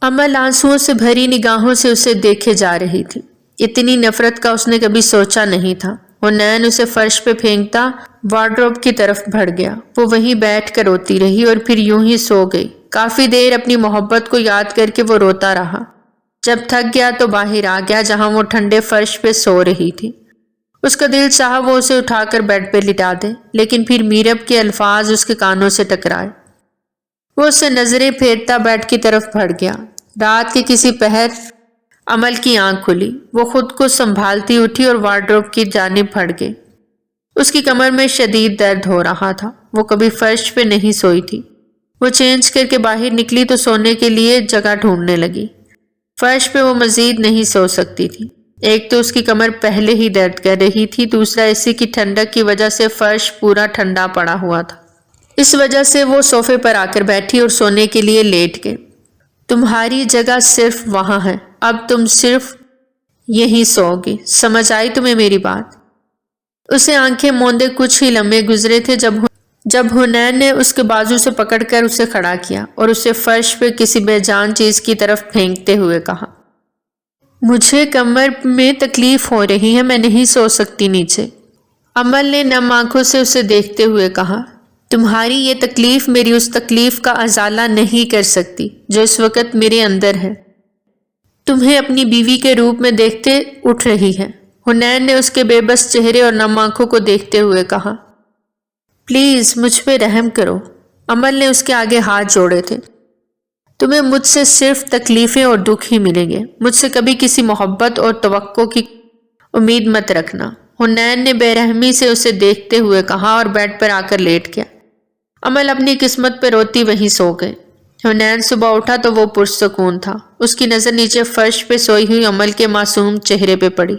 عمل آنسوؤں سے بھری نگاہوں سے اسے دیکھے جا رہی تھی۔ اتنی نفرت کا اس نے کبھی سوچا نہیں تھا۔ حنین اسے فرش پہ پھینکتا وارڈروب کی طرف بڑھ گیا۔ وہ وہیں بیٹھ کر روتی رہی اور پھر یوں ہی سو گئی۔ کافی دیر اپنی محبت کو یاد کر کے وہ روتا رہا۔ جب تھک گیا تو باہر آ گیا جہاں وہ ٹھنڈے فرش پہ سو رہی تھی۔ اس کا دل چاہا وہ اسے اٹھا کر بیڈ پہ لٹا دے، لیکن پھر میرب کے الفاظ اس کے کانوں سے ٹکرائے۔ وہ اسے نظریں پھیرتا بیڈ کی طرف بڑھ گیا۔ رات کے کسی پہر عمل کی آنکھ کھلی۔ وہ خود کو سنبھالتی اٹھی اور وارڈروب کی جانب بڑھ گئی۔ اس کی کمر میں شدید درد ہو رہا تھا۔ وہ کبھی فرش پہ نہیں سوئی تھی۔ وہ چینج کر کے باہر نکلی تو سونے کے لیے جگہ ڈھونڈنے لگی۔ فرش پہ وہ مزید نہیں سو سکتی تھی۔ ایک تو اس کی کمر پہلے ہی درد کر رہی تھی، دوسرا اسی کی ٹھنڈک کی وجہ سے فرش پورا ٹھنڈا پڑا ہوا تھا۔ اس وجہ سے وہ صوفے پر آ کر بیٹھی اور سونے کے لیے لیٹ گئی۔ تمہاری جگہ صرف وہاں ہے، اب تم صرف یہیں سو گی، سمجھ آئی تمہیں میری بات؟ اسے آنکھیں موندے کچھ ہی لمحے گزرے تھے جب حنین نے اس کے بازو سے پکڑ کر اسے کھڑا کیا اور اسے فرش پہ کسی بے جان چیز کی طرف پھینکتے ہوئے کہا، مجھے کمر میں تکلیف ہو رہی ہے، میں نہیں سو سکتی نیچے۔ عمل نے نم آنکھوں سے اسے دیکھتے ہوئے کہا، تمہاری یہ تکلیف میری اس تکلیف کا ازالہ نہیں کر سکتی جو اس وقت میرے اندر ہے۔ تمہیں اپنی بیوی کے روپ میں دیکھتے اٹھ رہی ہے۔ حنین نے اس کے بے بس چہرے اور نم آنکھوں کو دیکھتے ہوئے کہا، پلیز مجھ پہ رحم کرو۔ عمل نے اس کے آگے ہاتھ جوڑے تھے۔ تمہیں مجھ سے صرف تکلیفیں اور دکھ ہی ملیں گے، مجھ سے کبھی کسی محبت اور توقع کی امید مت رکھنا۔ حنین نے بے رحمی سے اسے دیکھتے ہوئے کہا اور بیڈ پر آ کر لیٹ گیا۔ امل اپنی قسمت پہ روتی وہیں سو گئے۔ حنین صبح اٹھا تو وہ پرسکون تھا۔ اس کی نظر نیچے فرش پہ سوئی ہوئی امل کے معصوم چہرے پہ پڑی۔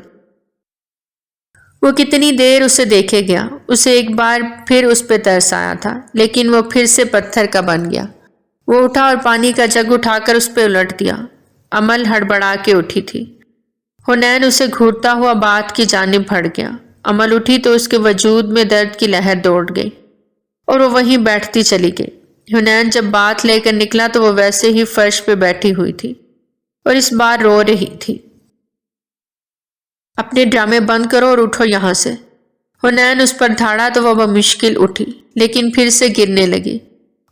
وہ کتنی دیر اسے دیکھے گیا، اسے ایک بار پھر اس پہ ترس آیا تھا، لیکن وہ پھر سے پتھر کا بن گیا۔ وہ اٹھا اور پانی کا جگ اٹھا کر اس پہ الٹ دیا۔ امل ہڑبڑا کے اٹھی تھی۔ حنین اسے گھورتا ہوا بات کی جانب بڑھ گیا۔ امل اٹھی تو اس کے وجود میں درد کی لہر دوڑ گئی اور وہ وہیں بیٹھتی چلی گئی۔ حنین جب بات لے کر نکلا تو وہ ویسے ہی فرش پہ بیٹھی ہوئی تھی اور اس بار رو رہی تھی۔ اپنے ڈرامے بند کرو اور اٹھو یہاں سے۔ حنین اس پر دھاڑا تو وہ بمشکل اٹھی، لیکن پھر سے گرنے لگی۔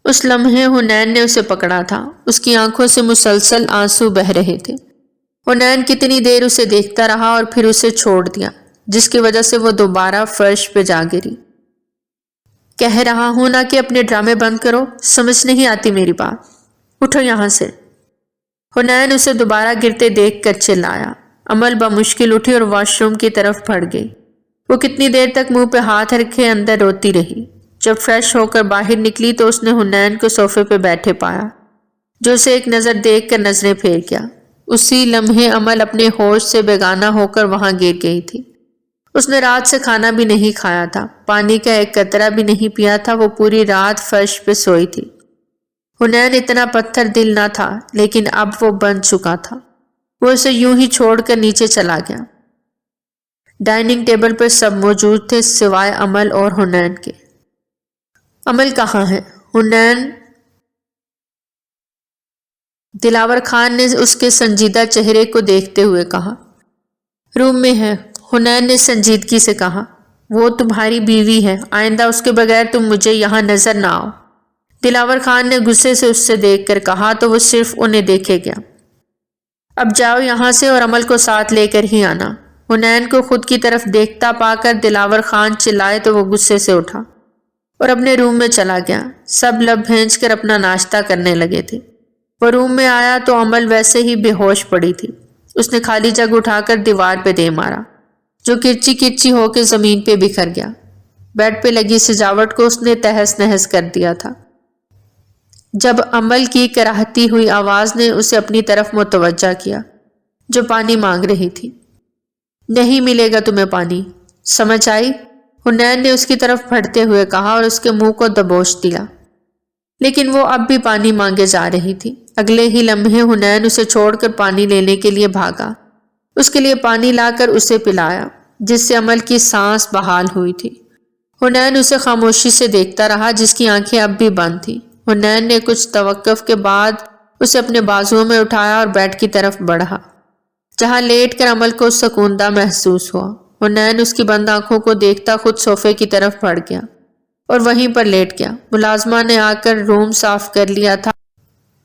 اس لمحے حنین نے اسے پکڑا تھا، اس کی آنکھوں سے مسلسل آنسو بہہ رہے تھے۔ حنین کتنی دیر اسے دیکھتا رہا اور پھر اسے چھوڑ دیا، جس کی وجہ سے وہ دوبارہ فرش پہ جا گری۔ کہہ رہا ہوں نا کہ اپنے ڈرامے بند کرو، سمجھ نہیں آتی میری بات، اٹھو یہاں سے۔ حنین اسے دوبارہ گرتے دیکھ کر چلایا۔ امل بمشکل اٹھی اور واش روم کی طرف بڑھ گئی۔ وہ کتنی دیر تک منہ پہ ہاتھ رکھے اندر روتی رہی۔ جب فریش ہو کر باہر نکلی تو اس نے حنین کو صوفے پہ بیٹھے پایا، جو اسے ایک نظر دیکھ کر نظریں پھیر گیا۔ اسی لمحے امل اپنے ہوش سے بیگانہ ہو کر وہاں گر گئی تھی۔ اس نے رات سے کھانا بھی نہیں کھایا تھا، پانی کا ایک قطرہ بھی نہیں پیا تھا۔ وہ پوری رات فرش پہ سوئی تھی۔ حنین اتنا پتھر دل نہ تھا، لیکن اب وہ بن چکا تھا۔ وہ اسے یوں ہی چھوڑ کر نیچے چلا گیا۔ ڈائننگ ٹیبل پر سب موجود تھے سوائے امل اور حنین کے۔ امل کہاں ہے؟ حنین۔ دلاور خان نے اس کے سنجیدہ چہرے کو دیکھتے ہوئے کہا۔ روم میں ہے، حنین نے سنجیدگی سے کہا۔ وہ تمہاری بیوی ہے، آئندہ اس کے بغیر تم مجھے یہاں نظر نہ آؤ، دلاور خان نے غصے سے اس سے دیکھ کر کہا تو وہ صرف انہیں دیکھے گیا۔ اب جاؤ یہاں سے اور امل کو ساتھ لے کر ہی آنا۔ حنین کو خود کی طرف دیکھتا پا کر دلاور خان چلائے تو وہ غصے سے اٹھا اور اپنے روم میں چلا گیا۔ سب لب بھینچ کر اپنا ناشتہ کرنے لگے تھے۔ وہ روم میں آیا تو امل ویسے ہی بے ہوش پڑی تھی۔ اس نے خالی جگ اٹھا کر دیوار پہ دے مارا، جو کرچی کرچی ہو کے زمین پہ بکھر گیا۔ بیڈ پہ لگی سجاوٹ کو اس نے تہس نہس کر دیا تھا، جب امل کی کراہتی ہوئی آواز نے اسے اپنی طرف متوجہ کیا، جو پانی مانگ رہی تھی۔ نہیں ملے گا تمہیں پانی، سمجھ آئی؟ حنین نے اس کی طرف بڑھتے ہوئے کہا اور اس کے منہ کو دبوچ دیا، لیکن وہ اب بھی پانی مانگے جا رہی تھی۔ اگلے ہی لمحے حنین اسے چھوڑ کر پانی لینے کے لیے بھاگا، اس کے لیے پانی لا کر اسے پلایا، جس سے امل کی سانس بحال ہوئی تھی۔ حنین اسے خاموشی سے دیکھتا رہا، جس کی آنکھیں اب بھی بند تھیں۔ حنین نے کچھ توقف کے بعد اسے اپنے بازوؤں میں اٹھایا اور بیڈ کی طرف بڑھا، جہاں لیٹ کر امل کو سکون دہ محسوس ہوا۔ حنین اس کی بند آنکھوں کو دیکھتا خود صوفے کی طرف بڑھ گیا اور وہیں پر لیٹ گیا۔ ملازمہ نے آ کر روم صاف کر لیا تھا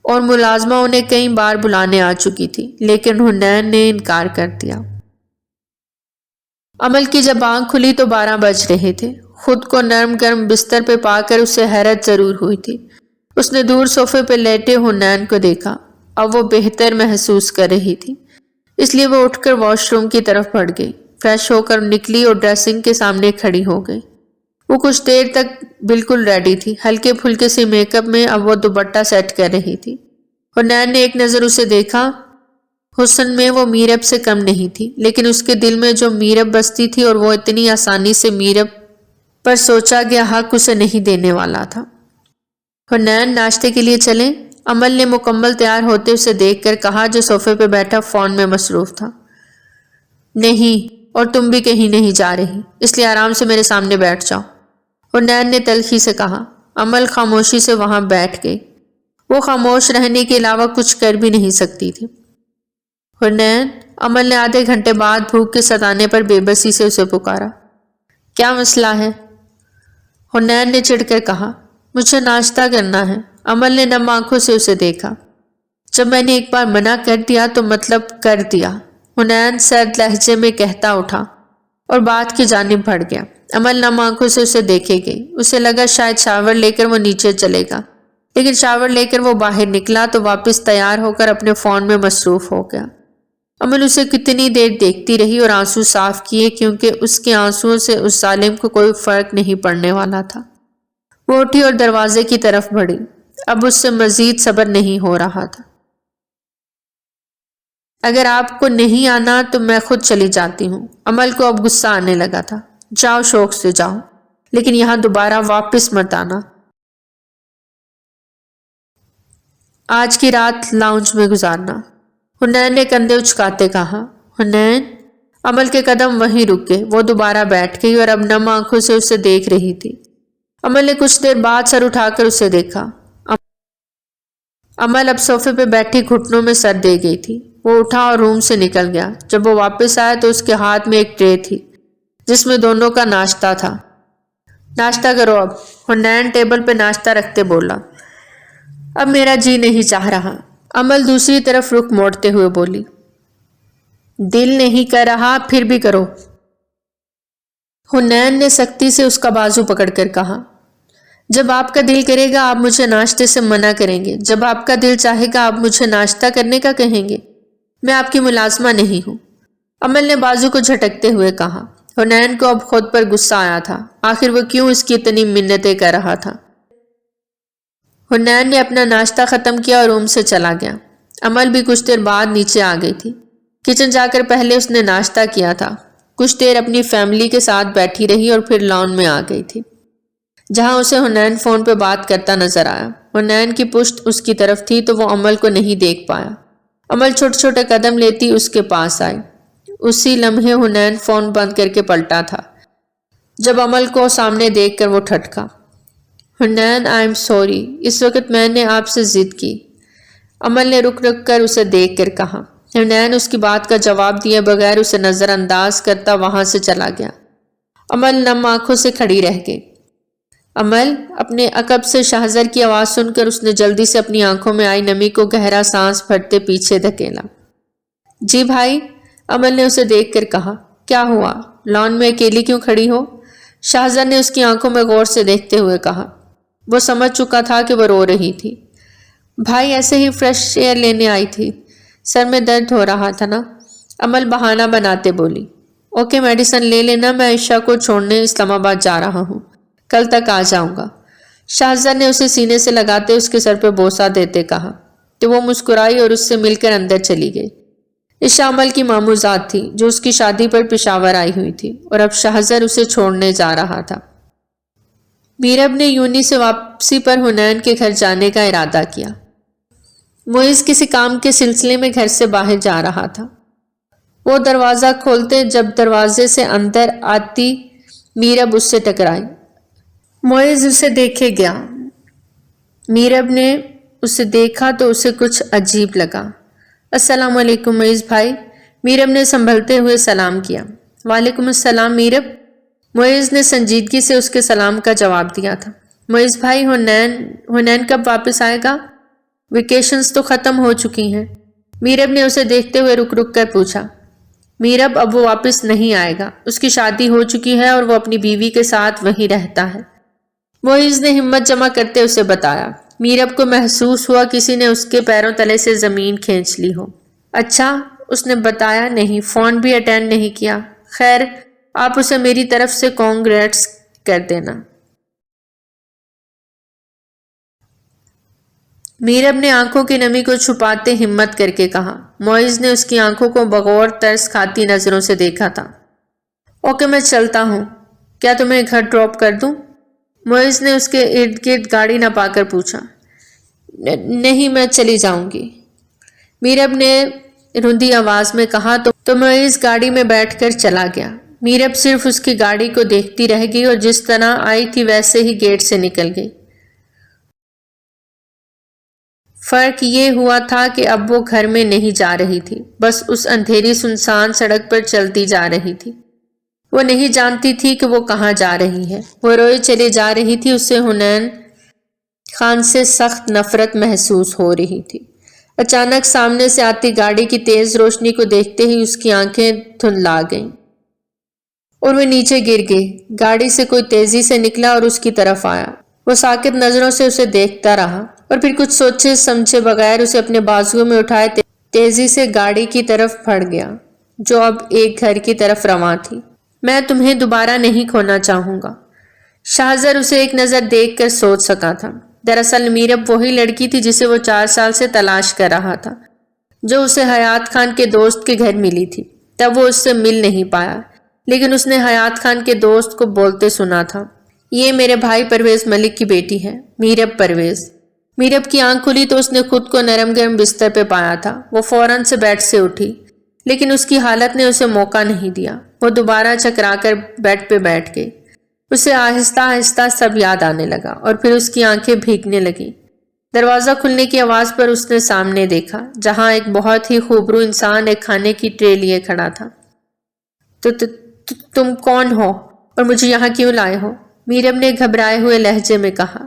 اور ملازمہ انہیں کئی بار بلانے آ چکی تھی، لیکن حنین نے انکار کر دیا۔ امل کی جب آنکھ کھلی تو 12 بج رہے تھے۔ خود کو نرم گرم بستر پہ پا کر اسے حیرت ضرور ہوئی تھی۔ اس نے دور صوفے پہ لیٹے حنین کو دیکھا۔ اب وہ بہتر محسوس کر رہی تھی، اس لیے وہ اٹھ کر واش روم کی طرف بڑھ گئی، فریش ہو کر نکلی اور ڈریسنگ کے سامنے کھڑی ہو گئی۔ وہ کچھ دیر تک بالکل ریڈی تھی، ہلکے پھلکے سے میک اپ میں۔ اب وہ دوپٹہ سیٹ کر رہی تھی۔ حنین نے ایک نظر اسے دیکھا۔ حسن میں وہ میرب سے کم نہیں تھی، لیکن اس کے دل میں جو میرب بستی تھی اور وہ اتنی آسانی سے میرب پر سوچا گیا حق اسے نہیں دینے والا تھا۔ حنین ناشتے کے لیے چلیں؟ امل نے مکمل تیار ہوتے اسے دیکھ کر کہا، جو صوفے پہ بیٹھا فون میں مصروف تھا۔ نہیں، اور تم بھی کہیں نہیں جا رہی، اس لیے آرام سے میرے سامنے بیٹھ جاؤ، حنین نے تلخی سے کہا۔ امل خاموشی سے وہاں بیٹھ گئی۔ وہ خاموش رہنے کے علاوہ کچھ کر بھی نہیں سکتی تھی۔ حنین، امل نے آدھے گھنٹے بعد بھوک کے ستانے پر بے بسی سے اسے پکارا۔ کیا مسئلہ ہے؟ حنین نے چڑھ کر کہا۔ مجھے ناشتہ کرنا ہے۔ امل نے نم آنکھوں سے اسے دیکھا۔ جب میں نے ایک بار منع کر دیا تو مطلب کر دیا، حنین سرد لہجے میں کہتا اٹھا اور بات کی جانب بڑھ گیا۔ امل نم آنکھوں سے اسے دیکھے گئی۔ اسے لگا شاید شاور لے کر وہ نیچے چلے گا، لیکن شاور لے کر وہ باہر نکلا تو واپس تیار ہو کر اپنے فون میں مصروف ہو گیا۔ امل اسے کتنی دیر دیکھتی رہی اور آنسو صاف کیے، کیونکہ اس کے آنسوؤں سے اس ظالم کو کوئی فرق نہیں پڑنے والا تھا۔ وہ اٹھی اور دروازے کی طرف بڑھی. اب اس سے مزید صبر نہیں ہو رہا تھا. اگر آپ کو نہیں آنا تو میں خود چلی جاتی ہوں. عمل کو اب غصہ آنے لگا تھا. جاؤ، شوق سے جاؤ، لیکن یہاں دوبارہ واپس مت آنا. آج کی رات لاؤنج میں گزارنا. حنین نے کندھے اچکاتے کہا. حنین. عمل کے قدم وہیں رک گئے. وہ دوبارہ بیٹھ گئی اور اب نم آنکھوں سے اسے دیکھ رہی تھی. عمل نے کچھ دیر بعد سر اٹھا کر اسے دیکھا. عمل اب صوفے پہ بیٹھی گھٹنوں میں سر دے گئی تھی. وہ اٹھا اور روم سے نکل گیا. جب وہ واپس آیا تو اس کے ہاتھ میں ایک ٹرے تھی جس میں دونوں کا ناشتہ تھا. ناشتہ کرو اب. حنین ٹیبل پہ ناشتہ رکھتے بولا. اب میرا جی نہیں چاہ رہا. عمل دوسری طرف رخ موڑتے ہوئے بولی. دل نہیں کر رہا پھر بھی کرو. حنین نے سختی سے اس کا بازو پکڑ کر کہا. جب آپ کا دل کرے گا آپ مجھے ناشتے سے منع کریں گے. جب آپ کا دل چاہے گا آپ مجھے ناشتہ کرنے کا کہیں گے. میں آپ کی ملازمہ نہیں ہوں. عمل نے بازو کو جھٹکتے ہوئے کہا. حنین کو اب خود پر غصہ آیا تھا. آخر وہ کیوں اس کی اتنی منتیں کر رہا تھا. حنین نے اپنا ناشتہ ختم کیا اور روم سے چلا گیا. عمل بھی کچھ دیر بعد نیچے آ گئی تھی. کچن جا کر پہلے اس نے ناشتہ کیا تھا. کچھ دیر اپنی فیملی کے ساتھ بیٹھی رہی اور پھر لان میں آ گئی تھی جہاں اسے حنین فون پہ بات کرتا نظر آیا. حنین کی پشت اس کی طرف تھی تو وہ عمل کو نہیں دیکھ پایا. عمل چھوٹے چھوٹے قدم لیتی اس کے پاس آئی. اسی لمحے حنین فون بند کر کے پلٹا تھا جب عمل کو سامنے دیکھ کر وہ ٹھٹکا. حنین آئی ایم سوری. اس وقت میں نے آپ سے ضد کی. عمل نے رک رک کر اسے دیکھ کر کہا. حنین اس کی بات کا جواب دیے بغیر اسے نظر انداز کرتا وہاں سے چلا گیا. عمل نم آنکھوں سے کھڑی رہ گئی. عمل. اپنے عقب سے شہزر کی آواز سن کر اس نے جلدی سے اپنی آنکھوں میں آئی نمی کو گہرا سانس بھرتے پیچھے دھکیلا. جی بھائی. عمل نے اسے دیکھ کر کہا. کیا ہوا؟ لان میں اکیلی کیوں کھڑی ہو؟ شہزر نے اس کی آنکھوں میں غور سے دیکھتے ہوئے کہا. وہ سمجھ چکا تھا کہ وہ رو رہی تھی. بھائی ایسے ہی فریش ایئر لینے آئی تھی. سر میں درد ہو رہا تھا نا. عمل بہانہ بناتے بولی. اوکے میڈیسن لے لینا. میں عائشہ کو چھوڑنے اسلام آباد جا رہا ہوں. کل تک آ جاؤں گا. شہزر نے اسے سینے سے لگاتے اس کے سر پہ بوسہ دیتے کہا. تو وہ مسکرائی اور اس سے مل کر اندر چلی گئی. عائشہ عمل کی ماموں ذات تھی جو اس کی شادی پر پشاور آئی ہوئی تھی اور اب شہزر اسے چھوڑنے جا رہا تھا. میرب نے یونی سے واپسی پر حنین کے گھر جانے کا ارادہ کیا. معیز کسی کام کے سلسلے میں گھر سے باہر جا رہا تھا. وہ دروازہ کھولتے جب دروازے سے اندر آتی میرب اس سے ٹکرائی. معیز اسے دیکھے گیا. میرب نے اسے دیکھا تو اسے کچھ عجیب لگا. السلام علیکم معیز بھائی. میرب نے سنبھلتے ہوئے سلام کیا. وعلیکم السلام میرب. معیز نے سنجیدگی سے اس کے سلام کا جواب دیا تھا. معیز بھائی حنین کب واپس آئے گا؟ ویکیشنز تو ختم ہو چکی ہیں. میرب نے اسے دیکھتے ہوئے رک رک کر پوچھا. میرب اب وہ واپس نہیں آئے گا. اس کی شادی ہو چکی ہے اور وہ اپنی بیوی کے ساتھ وہیں رہتا ہے. معیز نے ہمت جمع کرتے اسے بتایا. میرب کو محسوس ہوا کسی نے اس کے پیروں تلے سے زمین کھینچ لی ہو. اچھا. اس نے بتایا نہیں. فون بھی اٹینڈ نہیں کیا. خیر آپ اسے میری طرف سے کانگریٹس کر دینا. میرب نے آنکھوں کی نمی کو چھپاتے ہمت کر کے کہا. معیز نے اس کی آنکھوں کو بغور ترس کھاتی نظروں سے دیکھا تھا. اوکے میں چلتا ہوں. کیا تمہیں گھر ڈراپ کر دوں؟ معیز نے اس کے ارد گرد گاڑی نہ پا کر پوچھا. نہیں میں چلی جاؤں گی. میرب نے رندی آواز میں کہا تو معیز گاڑی میں بیٹھ کر چلا گیا. میرب صرف اس کی گاڑی کو دیکھتی رہ گئی اور جس طرح آئی تھی ویسے ہی گیٹ سے نکل گئی. فرق یہ ہوا تھا کہ اب وہ گھر میں نہیں جا رہی تھی. بس اس اندھیری سنسان سڑک پر چلتی جا رہی تھی. وہ نہیں جانتی تھی کہ وہ کہاں جا رہی ہے. وہ روئے چلے جا رہی تھی. اس سے حنین خان سے سخت نفرت محسوس ہو رہی تھی. اچانک سامنے سے آتی گاڑی کی تیز روشنی کو دیکھتے ہی اس کی آنکھیں دھندلا گئیں اور وہ نیچے گر گئی. گاڑی سے کوئی تیزی سے نکلا اور اس کی طرف آیا. وہ ساکت نظروں سے اسے دیکھتا رہا اور پھر کچھ سوچے سمجھے بغیر اسے اپنے بازوؤں میں اٹھائے تیزی سے گاڑی کی طرف بڑھ گیا جو اب ایک گھر کی طرف رواں تھی. میں تمہیں دوبارہ نہیں کھونا چاہوں گا. شاہزر اسے ایک نظر دیکھ کر سوچ سکا تھا۔ دراصل میرب وہی لڑکی تھی جسے وہ 4 سال سے تلاش کر رہا تھا، جو اسے حیات خان کے دوست کے گھر ملی تھی۔ تب وہ اس سے مل نہیں پایا، لیکن اس نے حیات خان کے دوست کو بولتے سنا تھا، یہ میرے بھائی پرویز ملک کی بیٹی ہے، میرب پرویز۔ میرب کی آنکھ کھلی تو اس نے خود کو نرم گرم بستر پہ پایا تھا۔ وہ فوراً سے بیڈ سے اٹھی، لیکن اس کی حالت نے اسے موقع نہیں دیا۔ وہ دوبارہ چکرا کر بیڈ پہ بیٹھ گئی۔ اسے آہستہ آہستہ سب یاد آنے لگا اور پھر اس کی آنکھیں بھیگنے لگیں۔ دروازہ کھلنے کی آواز پر اس نے سامنے دیکھا، جہاں ایک بہت ہی خوبرو انسان ایک کھانے کی ٹرے لیے کھڑا تھا۔ تم کون ہو اور مجھے یہاں کیوں لائے ہو؟ میرب نے گھبرائے ہوئے لہجے میں کہا۔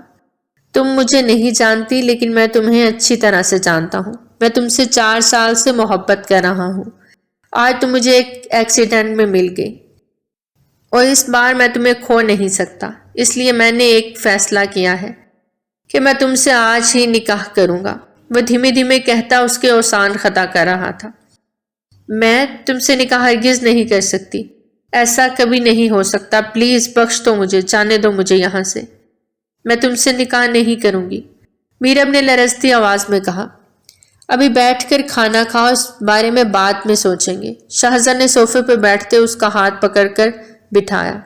تم مجھے نہیں جانتی، لیکن میں تمہیں اچھی طرح سے جانتا ہوں۔ میں تم سے 4 سال سے محبت کر رہا ہوں۔ آج تم مجھے ایک ایکسیڈنٹ میں مل گئی اور اس بار میں تمہیں کھو نہیں سکتا، اس لیے میں نے ایک فیصلہ کیا ہے کہ میں تم سے آج ہی نکاح کروں گا۔ وہ دھیمے دھیمے کہتا اس کے اوسان خطا کر رہا تھا۔ میں تم سے نکاح ہرگز نہیں کر سکتی، ایسا کبھی نہیں ہو سکتا، پلیز بخش دو مجھے، جانے دو مجھے یہاں سے۔ میں تم سے نکاح نہیں کروں گی، میرب نے لرزتی آواز میں کہا۔ ابھی بیٹھ کر کھانا کھاؤ، اس بارے میں بعد میں سوچیں گے۔ شاہزر نے صوفے پہ بیٹھتے اس کا ہاتھ پکڑ کر بٹھایا۔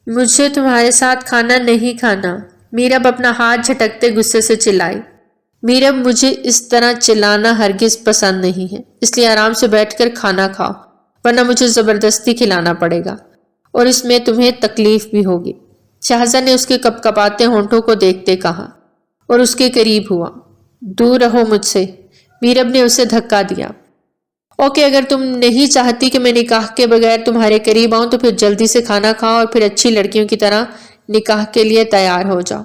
مجھے تمہارے ساتھ کھانا نہیں کھانا، میرب اپنا ہاتھ جھٹکتے غصے سے چلائی۔ میرب مجھے اس طرح چلانا ہرگز پسند نہیں ہے، اس لیے آرام سے بیٹھ کر کھانا کھاؤ، ورنہ مجھے زبردستی کھلانا پڑے گا اور اس میں تمہیں تکلیف بھی ہوگی۔ شاہزر نے اس کے کپ کپاتے ہونٹوں کو دیکھتے کہا اور اس کے قریب ہوا۔ دور رہو مجھ سے، میرب نے اسے دھکا دیا۔ اوکے، اگر تم نہیں چاہتی کہ میں نکاح کے بغیر تمہارے قریب آؤں تو پھر جلدی سے کھانا کھاؤ اور پھر اچھی لڑکیوں کی طرح نکاح کے لیے تیار ہو جاؤ۔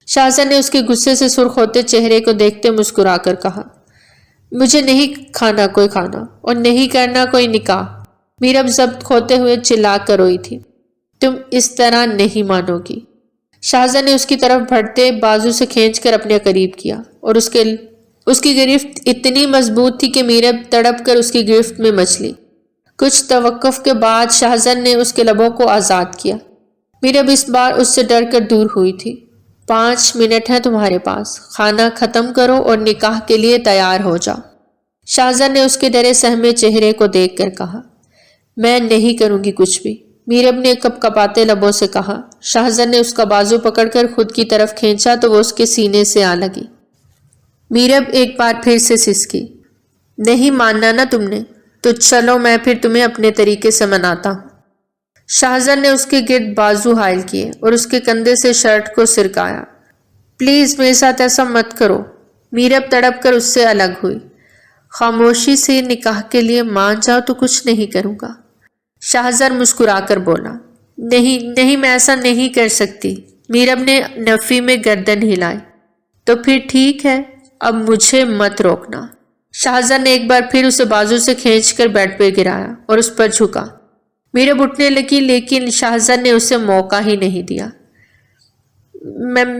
شاہزر نے اس کے غصے سے سرخ ہوتے چہرے کو دیکھتے مسکرا کر کہا۔ مجھے نہیں کھانا کوئی کھانا اور نہیں کرنا کوئی نکاح، میرب ضبط کھوتے ہوئے چلا کر روئی تھی۔ تم اس طرح نہیں مانو گی۔ شاہزر نے اس کی طرف بڑھتے بازو سے کھینچ کر اپنے قریب کیا اور اس کی گرفت اتنی مضبوط تھی کہ میرب تڑپ کر اس کی گرفت میں مچ لی۔ کچھ توقف کے بعد شاہزر نے اس کے لبوں کو آزاد کیا۔ میرب اس بار اس سے ڈر کر دور ہوئی تھی۔ 5 منٹ ہیں تمہارے پاس، کھانا ختم کرو اور نکاح کے لیے تیار ہو جاؤ۔ شاہزر نے اس کے ڈرے سہمے چہرے کو دیکھ کر کہا۔ میں نہیں کروں گی کچھ بھی، میرب نے کپ کپاتے لبوں سے کہا۔ شاہزر نے اس کا بازو پکڑ کر خود کی طرف کھینچا تو وہ اس کے سینے سے آ لگی۔ میرب ایک بار پھر سے سسکی۔ نہیں ماننا نا تم نے؟ تو چلو میں پھر تمہیں اپنے طریقے سے مناتا ہوں۔ شاہزر نے اس کے گرد بازو حائل کیے اور اس کے کندھے سے شرٹ کو سرکایا۔ پلیز میرے ساتھ ایسا مت کرو۔ میرب تڑپ کر اس سے الگ ہوئی۔ خاموشی سے نکاح کے لیے مان جاؤ تو کچھ نہیں کروں گا۔ شاہزر مسکرا کر بولا۔ نہیں میں ایسا نہیں کر سکتی۔ میرب نے نفی میں گردن ہلائی۔ تو پھر ٹھیک ہے، اب مجھے مت روکنا۔ شاہزر نے ایک بار پھر اسے بازو سے کھینچ کر بیڈ پہ گرایا اور اس پر جھکا۔ میرب اٹھنے لگی لیکن شاہزر نے اسے موقع ہی نہیں دیا۔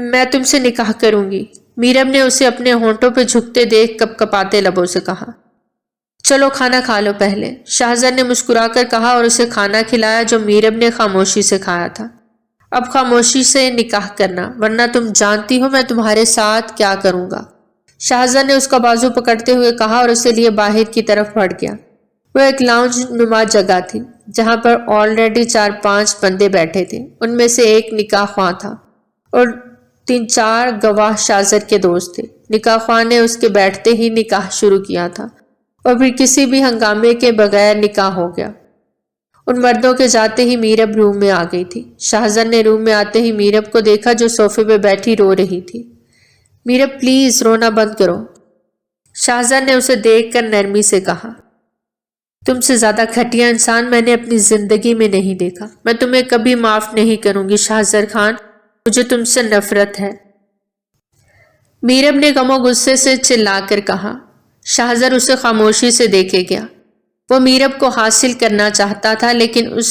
میں تم سے نکاح کروں گی، میرب نے اسے اپنے ہونٹوں پہ جھکتے دیکھ کپ کپاتے لبوں سے کہا۔ چلو کھانا کھا لو پہلے، شاہزر نے مسکرا کر کہا اور اسے کھانا کھلایا جو میرب نے خاموشی سے کھایا تھا۔ اب خاموشی سے نکاح کرنا، ورنہ تم جانتی ہو میں تمہارے ساتھ کیا کروں گا۔ شاہزر نے اس کا بازو پکڑتے ہوئے کہا اور اسے لیے باہر کی طرف بڑھ گیا۔ وہ ایک لاؤنج نما جگہ تھی جہاں پر آلریڈی 4-5 بندے بیٹھے تھے۔ ان میں سے ایک نکاح خواہ تھا اور 3-4 گواہ شاہزر کے دوست تھے۔ نکاح خواہ نے اس کے بیٹھتے ہی نکاح شروع کیا تھا اور پھر کسی بھی ہنگامے کے بغیر نکاح ہو گیا۔ ان مردوں کے جاتے ہی میرب روم میں آ گئی تھی۔ شاہزر نے روم میں آتے ہی میرب کو دیکھا جو صوفے پہ بیٹھی رو رہی تھی۔ میرب پلیز رونا بند کرو، شاہزر نے اسے دیکھ کر نرمی سے کہا۔ تم سے زیادہ گھٹیا انسان میں نے اپنی زندگی میں نہیں دیکھا۔ میں تمہیں کبھی معاف نہیں کروں گی شاہزر خان، مجھے تم سے نفرت ہے۔ میرب نے غم و غصے سے چلا کر کہا۔ شاہزر اسے خاموشی سے دیکھے گیا۔ وہ میرب کو حاصل کرنا چاہتا تھا لیکن اس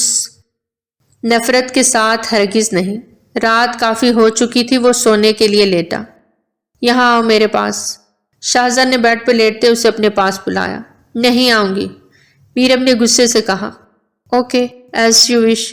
نفرت کے ساتھ ہرگز نہیں۔ رات کافی ہو چکی تھی، وہ سونے کے لیے لیٹا۔ یہاں آؤ میرے پاس، شاہزر نے بیڈ پہ لیٹتے اسے اپنے پاس بلایا۔ نہیں آؤں گی، میرب نے غصے سے کہا۔ اوکے ایز یو وش،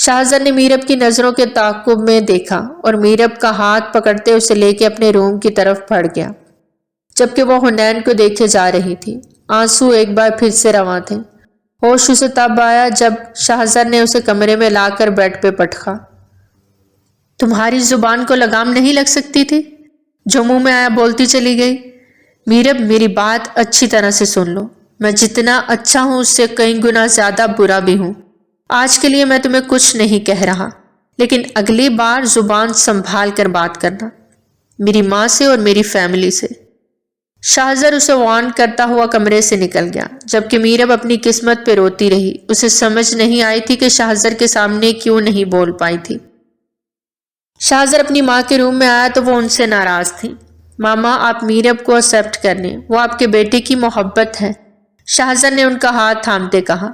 شاہزر نے میرب کی نظروں کے تعاقب میں دیکھا اور میرب کا ہاتھ پکڑتے اسے لے کے اپنے روم کی طرف بڑھ گیا، جبکہ وہ حنین کو دیکھے جا رہی تھی۔ آنسو ایک بار پھر سے رواں تھے۔ ہوش اسے تب آیا جب شاہزر نے اسے کمرے میں لا کر بیڈ پہ پٹکا۔ تمہاری زبان کو لگام نہیں لگ سکتی تھی؟ جو منہ میں آیا بولتی چلی گئی۔ میرب، میری بات اچھی طرح سے سن لو، میں جتنا اچھا ہوں اس سے کئی گنا زیادہ برا بھی ہوں۔ آج کے لیے میں تمہیں کچھ نہیں کہہ رہا، لیکن اگلی بار زبان سنبھال کر بات کرنا، میری ماں سے اور میری فیملی سے۔ شاہزر اسے وارن کرتا ہوا کمرے سے نکل گیا، جبکہ میرب اپنی قسمت پہ روتی رہی۔ اسے سمجھ نہیں آئی تھی کہ شاہزر کے سامنے کیوں نہیں بول پائی تھی۔ شاہزر اپنی ماں کے روم میں آیا تو وہ ان سے ناراض تھی۔ ماما، آپ میرب کو ایکسپٹ کر لیں، وہ آپ کے بیٹے کی محبت ہے۔ شاہزر نے ان کا ہاتھ تھامتے کہا،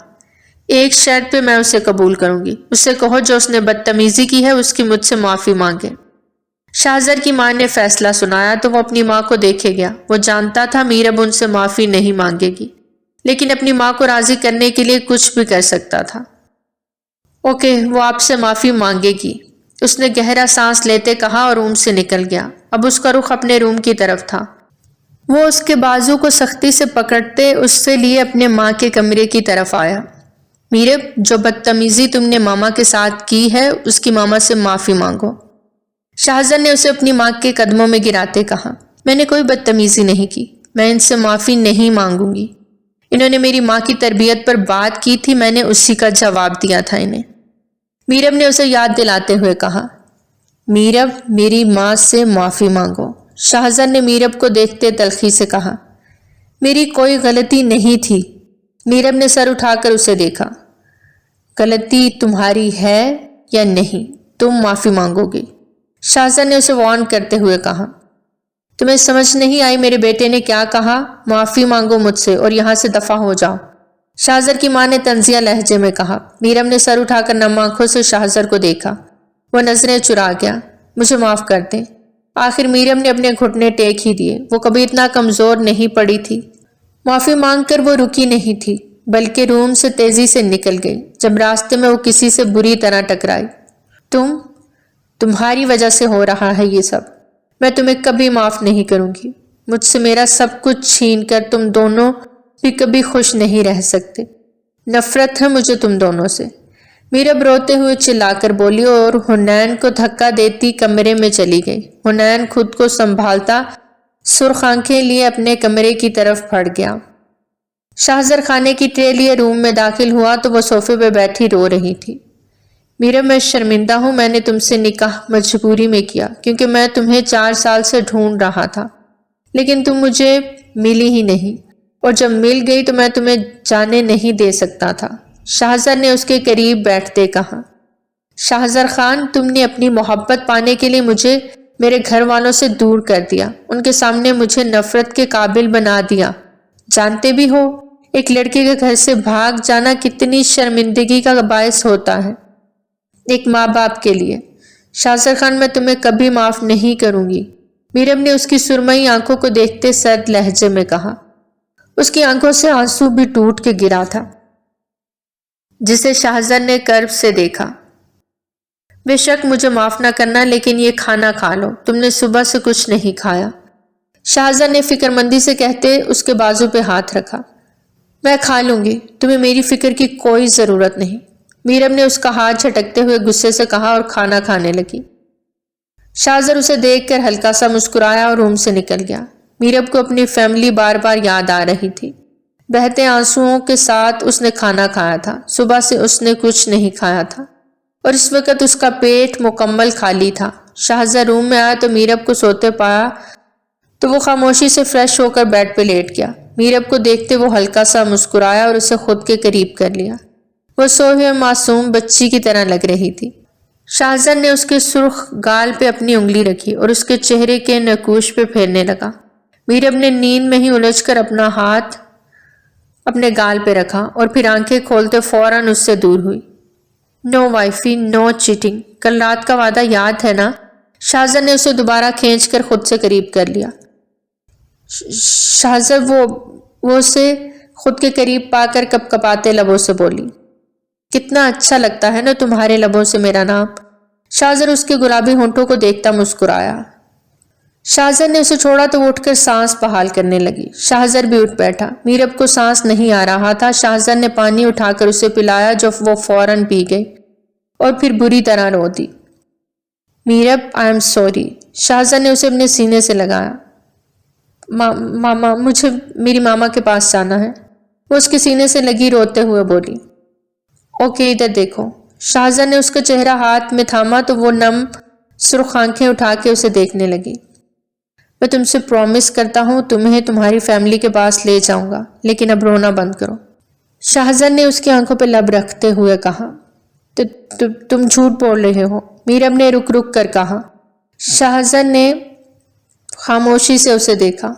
ایک شرط پہ میں اسے قبول کروں گی، اسے کہو جو اس نے بدتمیزی کی ہے اس کی مجھ سے معافی مانگے۔ شاہزر کی ماں نے فیصلہ سنایا تو وہ اپنی ماں کو دیکھے گیا۔ وہ جانتا تھا میرب ان سے معافی نہیں مانگے گی، لیکن اپنی ماں کو راضی کرنے کے لیے کچھ بھی کر سکتا تھا۔ اوکے، وہ آپ سے معافی مانگے گی، اس نے گہرا سانس لیتے کہا اور روم سے نکل گیا۔ اب اس کا رخ اپنے روم کی طرف تھا۔ وہ اس کے بازو کو سختی سے پکڑتے اس سے لیے اپنے ماں کے کمرے کی طرف آیا۔ میرب، جو بدتمیزی تم نے ماما کے ساتھ کی ہے اس کی ماما سے معافی مانگو۔ شاہزر نے اسے اپنی ماں کے قدموں میں گراتے کہا، میں نے کوئی بدتمیزی نہیں کی، میں ان سے معافی نہیں مانگوں گی۔ انہوں نے میری ماں کی تربیت پر بات کی تھی، میں نے اسی کا جواب دیا تھا انہیں۔ میرب نے اسے یاد دلاتے ہوئے کہا، میرب، میری ماں سے معافی مانگو۔ شاہزر نے میرب کو دیکھتے تلخی سے کہا، میری کوئی غلطی نہیں تھی۔ میرب نے سر اٹھا کر اسے دیکھا، غلطی تمہاری ہے یا نہیں، تم معافی مانگو گی۔ شاہزر نے اسے وارن کرتے ہوئے کہا، تمہیں سمجھ نہیں آئی میرے بیٹے نے کیا کہا؟ معافی مانگو مجھ سے اور یہاں سے دفع ہو جاؤ۔ شاہزر کی ماں نے طنزیہ لہجے میں کہا۔ میرب نے سر اٹھا کر نم آنکھوں سے شاہزر کو دیکھا۔ وہ نظریں چرا گیا۔ مجھے معاف کر دیں۔ آخر میرب نے اپنے گھٹنے ٹیک ہی دیے۔ وہ کبھی اتنا کمزور نہیں پڑی تھی۔ معافی مانگ کر وہ رکی نہیں تھی، بلکہ روم سے تیزی سے نکل گئی۔ جب راستے میں وہ کسی سے بری طرح ٹکرائی، تمہاری وجہ سے ہو رہا ہے یہ سب، میں تمہیں کبھی معاف نہیں کروں گی۔ مجھ سے میرا سب کچھ چھین کر تم دونوں بھی کبھی خوش نہیں رہ سکتے۔ نفرت ہے مجھے تم دونوں سے۔ میرب روتے ہوئے چلا کر بولی اور حنین کو دھکا دیتی کمرے میں چلی گئی۔ حنین خود کو سنبھالتا سرخ آنکھیں لیے اپنے کمرے کی طرف پڑ گیا۔ شاہزر کھانے کی ٹرے لیے روم میں داخل ہوا تو وہ صوفے پہ بیٹھی رو رہی تھی۔ میرب، میں شرمندہ ہوں، میں نے تم سے نکاح مجبوری میں کیا، کیونکہ میں تمہیں 4 سال سے ڈھونڈ رہا تھا، لیکن تم مجھے ملی ہی نہیں، اور جب مل گئی تو میں تمہیں جانے نہیں دے سکتا تھا۔ شاہزر نے اس کے قریب بیٹھتے کہا، شاہزر خان، تم نے اپنی محبت پانے کے لیے مجھے میرے گھر والوں سے دور کر دیا، ان کے سامنے مجھے نفرت کے قابل بنا دیا۔ جانتے بھی ہو ایک لڑکے کے گھر سے بھاگ جانا کتنی شرمندگی کا باعث ہوتا ہے ایک ماں باپ کے لیے۔ شاہزر خان، میں تمہیں کبھی معاف نہیں کروں گی۔ میرب نے اس کی سرمئی آنکھوں کو دیکھتے سرد لہجے میں کہا۔ اس کی آنکھوں سے آنسو بھی ٹوٹ کے گرا تھا، جسے شاہزر نے کرب سے دیکھا۔ بے شک مجھے معاف نہ کرنا، لیکن یہ کھانا کھا لو، تم نے صبح سے کچھ نہیں کھایا۔ شاہزر نے فکر مندی سے کہتے اس کے بازو پہ ہاتھ رکھا۔ میں کھا لوں گی، تمہیں میری فکر کی کوئی ضرورت نہیں۔ میرب نے اس کا ہاتھ جھٹکتے ہوئے غصے سے کہا اور کھانا کھانے لگی۔ شاہزر اسے دیکھ کر ہلکا سا مسکرایا اور روم سے نکل گیا۔ میرب کو اپنی فیملی بار بار یاد آ رہی تھی۔ بہتے آنسوؤں کے ساتھ اس نے کھانا کھایا تھا۔ صبح سے اس نے کچھ نہیں کھایا تھا اور اس وقت اس کا پیٹ مکمل خالی تھا۔ شاہزر روم میں آیا تو میرب کو سوتے پایا تو وہ خاموشی سے فریش ہو کر بیڈ پہ لیٹ گیا۔ میرب کو دیکھتے وہ ہلکا سا مسکرایا اور اسے خود کے قریب کر لیا۔ وہ سوئے ہوئے معصوم بچی کی طرح لگ رہی تھی۔ شاہزر نے اس کے سرخ گال پہ اپنی انگلی رکھی اور اس کے چہرے کے نقوش پہ پھیرنے لگا۔ میرب نے نیند میں ہی الجھ کر اپنا ہاتھ اپنے گال پہ رکھا اور پھر آنکھیں کھولتے فوراً اس سے دور ہوئی۔ نو وائفی، نو چیٹنگ، کل رات کا وعدہ یاد ہے نا؟ شاہزر نے اسے دوبارہ کھینچ کر خود سے قریب کر لیا۔ شاہزر وہ اسے خود کے قریب پا کر کپکپاتے لبوں سے بولی، کتنا اچھا لگتا ہے نا تمہارے لبوں سے میرا نام۔ شاہزر اس کے گلابی ہونٹوں کو دیکھتا مسکرایا۔ شاہزر نے اسے چھوڑا تو وہ اٹھ کر سانس بحال کرنے لگی۔ شاہزر بھی اٹھ بیٹھا۔ میرب کو سانس نہیں آ رہا تھا۔ شاہزر نے پانی اٹھا کر اسے پلایا جو وہ فوراً پی گئی اور پھر بری طرح رو دی۔ Meerab I am sorry. شاہزر نے اسے اپنے سینے سے لگایا۔ ماما، مجھے میری ماما کے پاس جانا ہے، وہ اس کے سینے سے لگی روتے ہوئے بولی۔ اوکے، ادھر دیکھو۔ شاہزر نے اس کا چہرہ ہاتھ میں تھاما تو وہ نم سرخ آنکھیں اٹھا کے اسے دیکھنے لگی۔ میں تم سے پرومس کرتا ہوں تمہیں تمہاری فیملی کے پاس لے جاؤں گا، لیکن اب رونا بند کرو۔ شاہزر نے اس کی آنکھوں پہ لب رکھتے ہوئے کہا۔ تم جھوٹ بول رہے ہو، میرب نے رک رک کر کہا۔ شاہزر نے خاموشی سے اسے دیکھا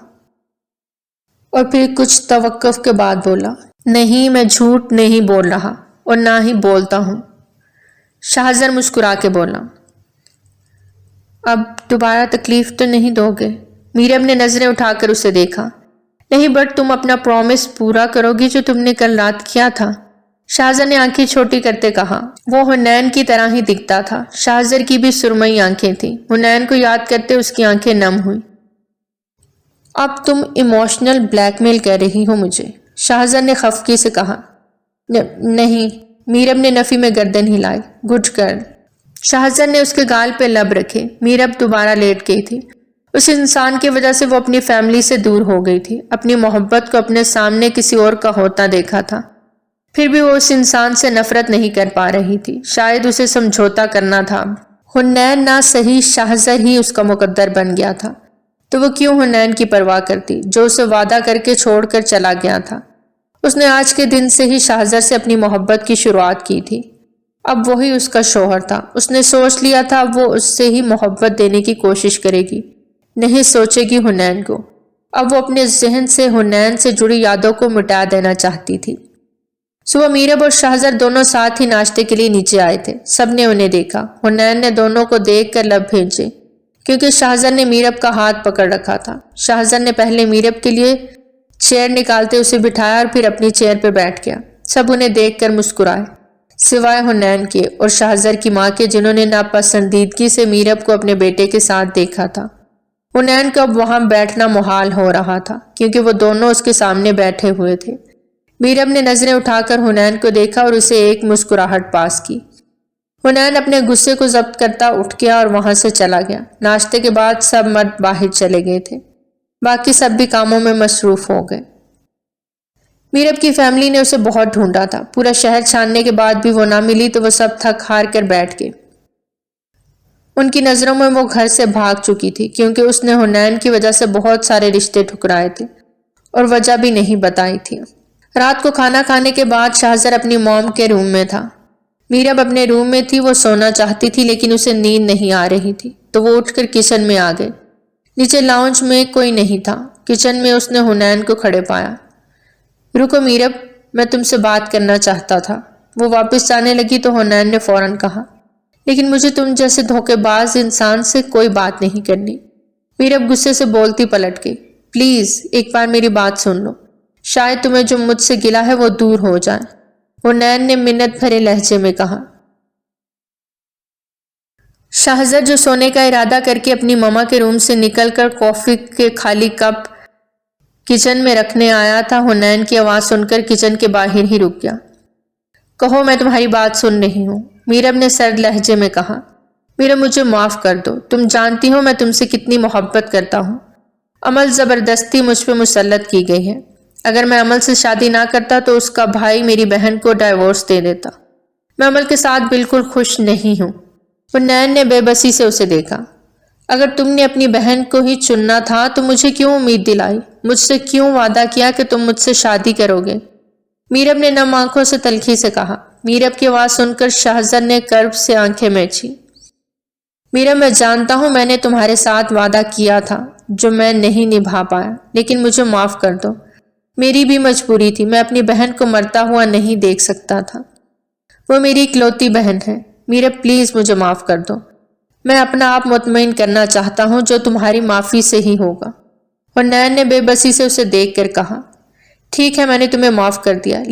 اور پھر کچھ توقف کے بعد بولا، نہیں، میں جھوٹ نہیں بول رہا اور نہ ہی بولتا ہوں۔ شاہزر مسکرا کے بولا، اب دوبارہ تکلیف تو نہیں دو گے؟ میرب نے نظریں اٹھا کر اسے دیکھا۔ نہیں، بٹ تم اپنا پرومس پورا کرو گی جو تم نے کل رات کیا تھا؟ شاہزر نے آنکھیں چھوٹی کرتے کہا۔ وہ حنین کی طرح ہی دکھتا تھا۔ شاہزر کی بھی سرمئی آنکھیں تھیں۔ حنین کو یاد کرتے اس کی آنکھیں نم ہوئیں۔ اب تم ایموشنل بلیک میل کر رہی ہو مجھے، شاہزر نے خفگی سے کہا۔ نہیں، میرب نے نفی میں گردن ہلائی۔ Good girl. شاہزر نے اس کے گال پہ لب رکھے۔ میرب دوبارہ لیٹ گئی تھی۔ اس انسان کی وجہ سے وہ اپنی فیملی سے دور ہو گئی تھی، اپنی محبت کو اپنے سامنے کسی اور کا ہوتا دیکھا تھا، پھر بھی وہ اس انسان سے نفرت نہیں کر پا رہی تھی، شاید اسے سمجھوتا کرنا تھا۔ حنین نہ صحیح شاہزر ہی اس کا مقدر بن گیا تھا، تو وہ کیوں حنین کی پرواہ کرتی جو اسے وعدہ کر کے چھوڑ کر چلا گیا تھا۔ اس نے آج کے دن سے ہی شاہزر سے اپنی محبت کی شروعات کی تھی، اب وہی اس کا شوہر تھا۔ اس نے سوچ لیا تھا وہ اس سے ہی محبت دینے کی کوشش کرے گی، نہیں سوچے گی حنین کو۔ اب وہ اپنے ذہن سے حنین سے جڑی یادوں کو مٹا دینا چاہتی تھی۔ صبح میرب اور شاہزر دونوں ساتھ ہی ناشتے کے لیے نیچے آئے تھے۔ سب نے انہیں دیکھا۔ حنین نے دونوں کو دیکھ کر لب بھینچے کیونکہ شاہزر نے میرب کا ہاتھ پکڑ رکھا تھا۔ شاہزر نے پہلے میرب کے لیے چیئر نکالتے اسے بٹھایا اور پھر اپنی چیئر پہ بیٹھ گیا۔ سب انہیں دیکھ کر مسکرائے سوائے حنین کے اور شاہزر کی ماں کے، جنہوں نے ناپسندیدگی سے میرب کو اپنے بیٹے کے ساتھ دیکھا تھا۔ حنین کو اب وہاں بیٹھنا محال ہو رہا تھا کیونکہ وہ دونوں اس کے سامنے بیٹھے ہوئے تھے۔ میرب نے نظریں اٹھا کر حنین کو دیکھا اور اسے ایک مسکراہٹ پاس کی۔ حنین اپنے غصے کو ضبط کرتا اٹھ گیا اور وہاں سے چلا گیا۔ ناشتے کے بعد سب مرد باہر چلے گئے تھے، باقی سب بھی کاموں میں مصروف ہو گئے۔ میرب کی فیملی نے اسے بہت ڈھونڈا تھا، پورا شہر چھاننے کے بعد بھی وہ نہ ملی تو وہ سب تھک ہار کر بیٹھ گئے۔ ان کی نظروں میں وہ گھر سے بھاگ چکی تھی کیونکہ اس نے حنین کی وجہ سے بہت سارے رشتے ٹھکرائے تھے اور وجہ بھی نہیں بتائی تھی۔ رات کو کھانا کھانے کے بعد شاہزر اپنی موم کے روم میں تھا۔ میرب اپنے روم میں تھی، وہ سونا چاہتی تھی لیکن اسے نیند نہیں آ رہی تھی تو وہ اٹھ کر کچن میں آ گئے۔ نیچے لاؤنج میں کوئی نہیں تھا۔ کچن میں اس نے حنین کو کھڑے پایا۔ رکو میرب، میں تم سے بات کرنا چاہتا تھا۔ وہ واپس جانے لگی تو حنین نے فوراً کہا، لیکن مجھے تم جیسے دھوکے باز انسان سے کوئی بات نہیں کرنی۔ میرب غصے سے بولتی پلٹ گئی، پلیز ایک بار میری بات سن لو، شاید تمہیں جو مجھ سے گلا ہے وہ دور ہو جائے۔ حنین نے منت بھرے لہجے میں کہا۔ شاہزر جو سونے کا ارادہ کر کے اپنی ماما کے روم سے نکل کر کافی کے خالی کپ کچن میں رکھنے آیا تھا، حنین کی آواز سن کر کچن کے باہر ہی رک گیا۔ کہو، میں تمہاری بات سن رہی ہوں، میرب نے سرد لہجے میں کہا۔ میرب، مجھے معاف کر دو، تم جانتی ہو میں تم سے کتنی محبت کرتا ہوں۔ عمل زبردستی مجھ پہ مسلط کی گئی ہے۔ اگر میں عمل سے شادی نہ کرتا تو اس کا بھائی میری بہن کو ڈائیورس دے دیتا۔ میں عمل کے ساتھ بالکل خوش نہیں ہوں۔ حنین نے بے بسی سے اسے دیکھا۔ اگر تم نے اپنی بہن کو ہی چننا تھا تو مجھے کیوں امید دلائی؟ مجھ سے کیوں وعدہ کیا کہ تم مجھ سے شادی کرو گے؟ میرب نے نم آنکھوں سے تلخی سے کہا۔ میرب کی آواز سن کر شاہزر نے کرب سے آنکھیں میچھی۔ میرب، میں جانتا ہوں میں نے تمہارے ساتھ وعدہ کیا تھا جو میں نہیں نبھا پایا، لیکن مجھے معاف کر دو۔ میری بھی مجبوری تھی، میں اپنی بہن کو مرتا ہوا نہیں دیکھ سکتا تھا۔ وہ میری اکلوتی بہن ہے۔ میرب پلیز مجھے معاف کر دو، میں اپنا آپ مطمئن کرنا چاہتا ہوں جو تمہاری معافی سے ہی ہوگا۔ حنین نے بے بسی سے اسے دیکھ کر کہا، ٹھیک ہے میں نے تمہیں معاف کر دیا،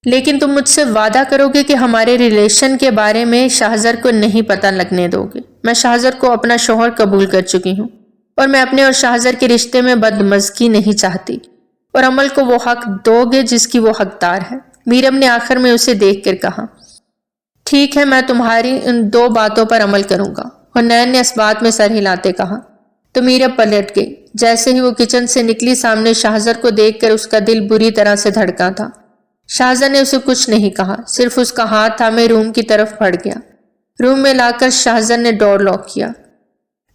لیکن تم مجھ سے وعدہ کرو گے کہ ہمارے ریلیشن کے بارے میں شاہزر کو نہیں پتہ لگنے دو گے؟ میں شاہزر کو اپنا شوہر قبول کر چکی ہوں اور میں اپنے اور شاہزر کے رشتے میں بدمزگی نہیں چاہتی، اور عمل کو وہ حق دو گے جس کی وہ حقدار ہے۔ میرب نے آخر میں اسے دیکھ کر کہا، ٹھیک ہے، میں تمہاری ان 2 باتوں پر عمل کروں گا۔ حنین نے اس بات میں سر ہلاتے کہا۔ تو میرب پلٹ گئی۔ جیسے ہی وہ کچن سے نکلی، سامنے شاہزر کو دیکھ کر اس کا دل بری طرح سے دھڑکا تھا۔ شاہزر نے اسے کچھ نہیں کہا، صرف اس کا ہاتھ تھامے روم کی طرف بڑھ گیا۔ روم میں لا کر شاہزر نے ڈور لاک کیا۔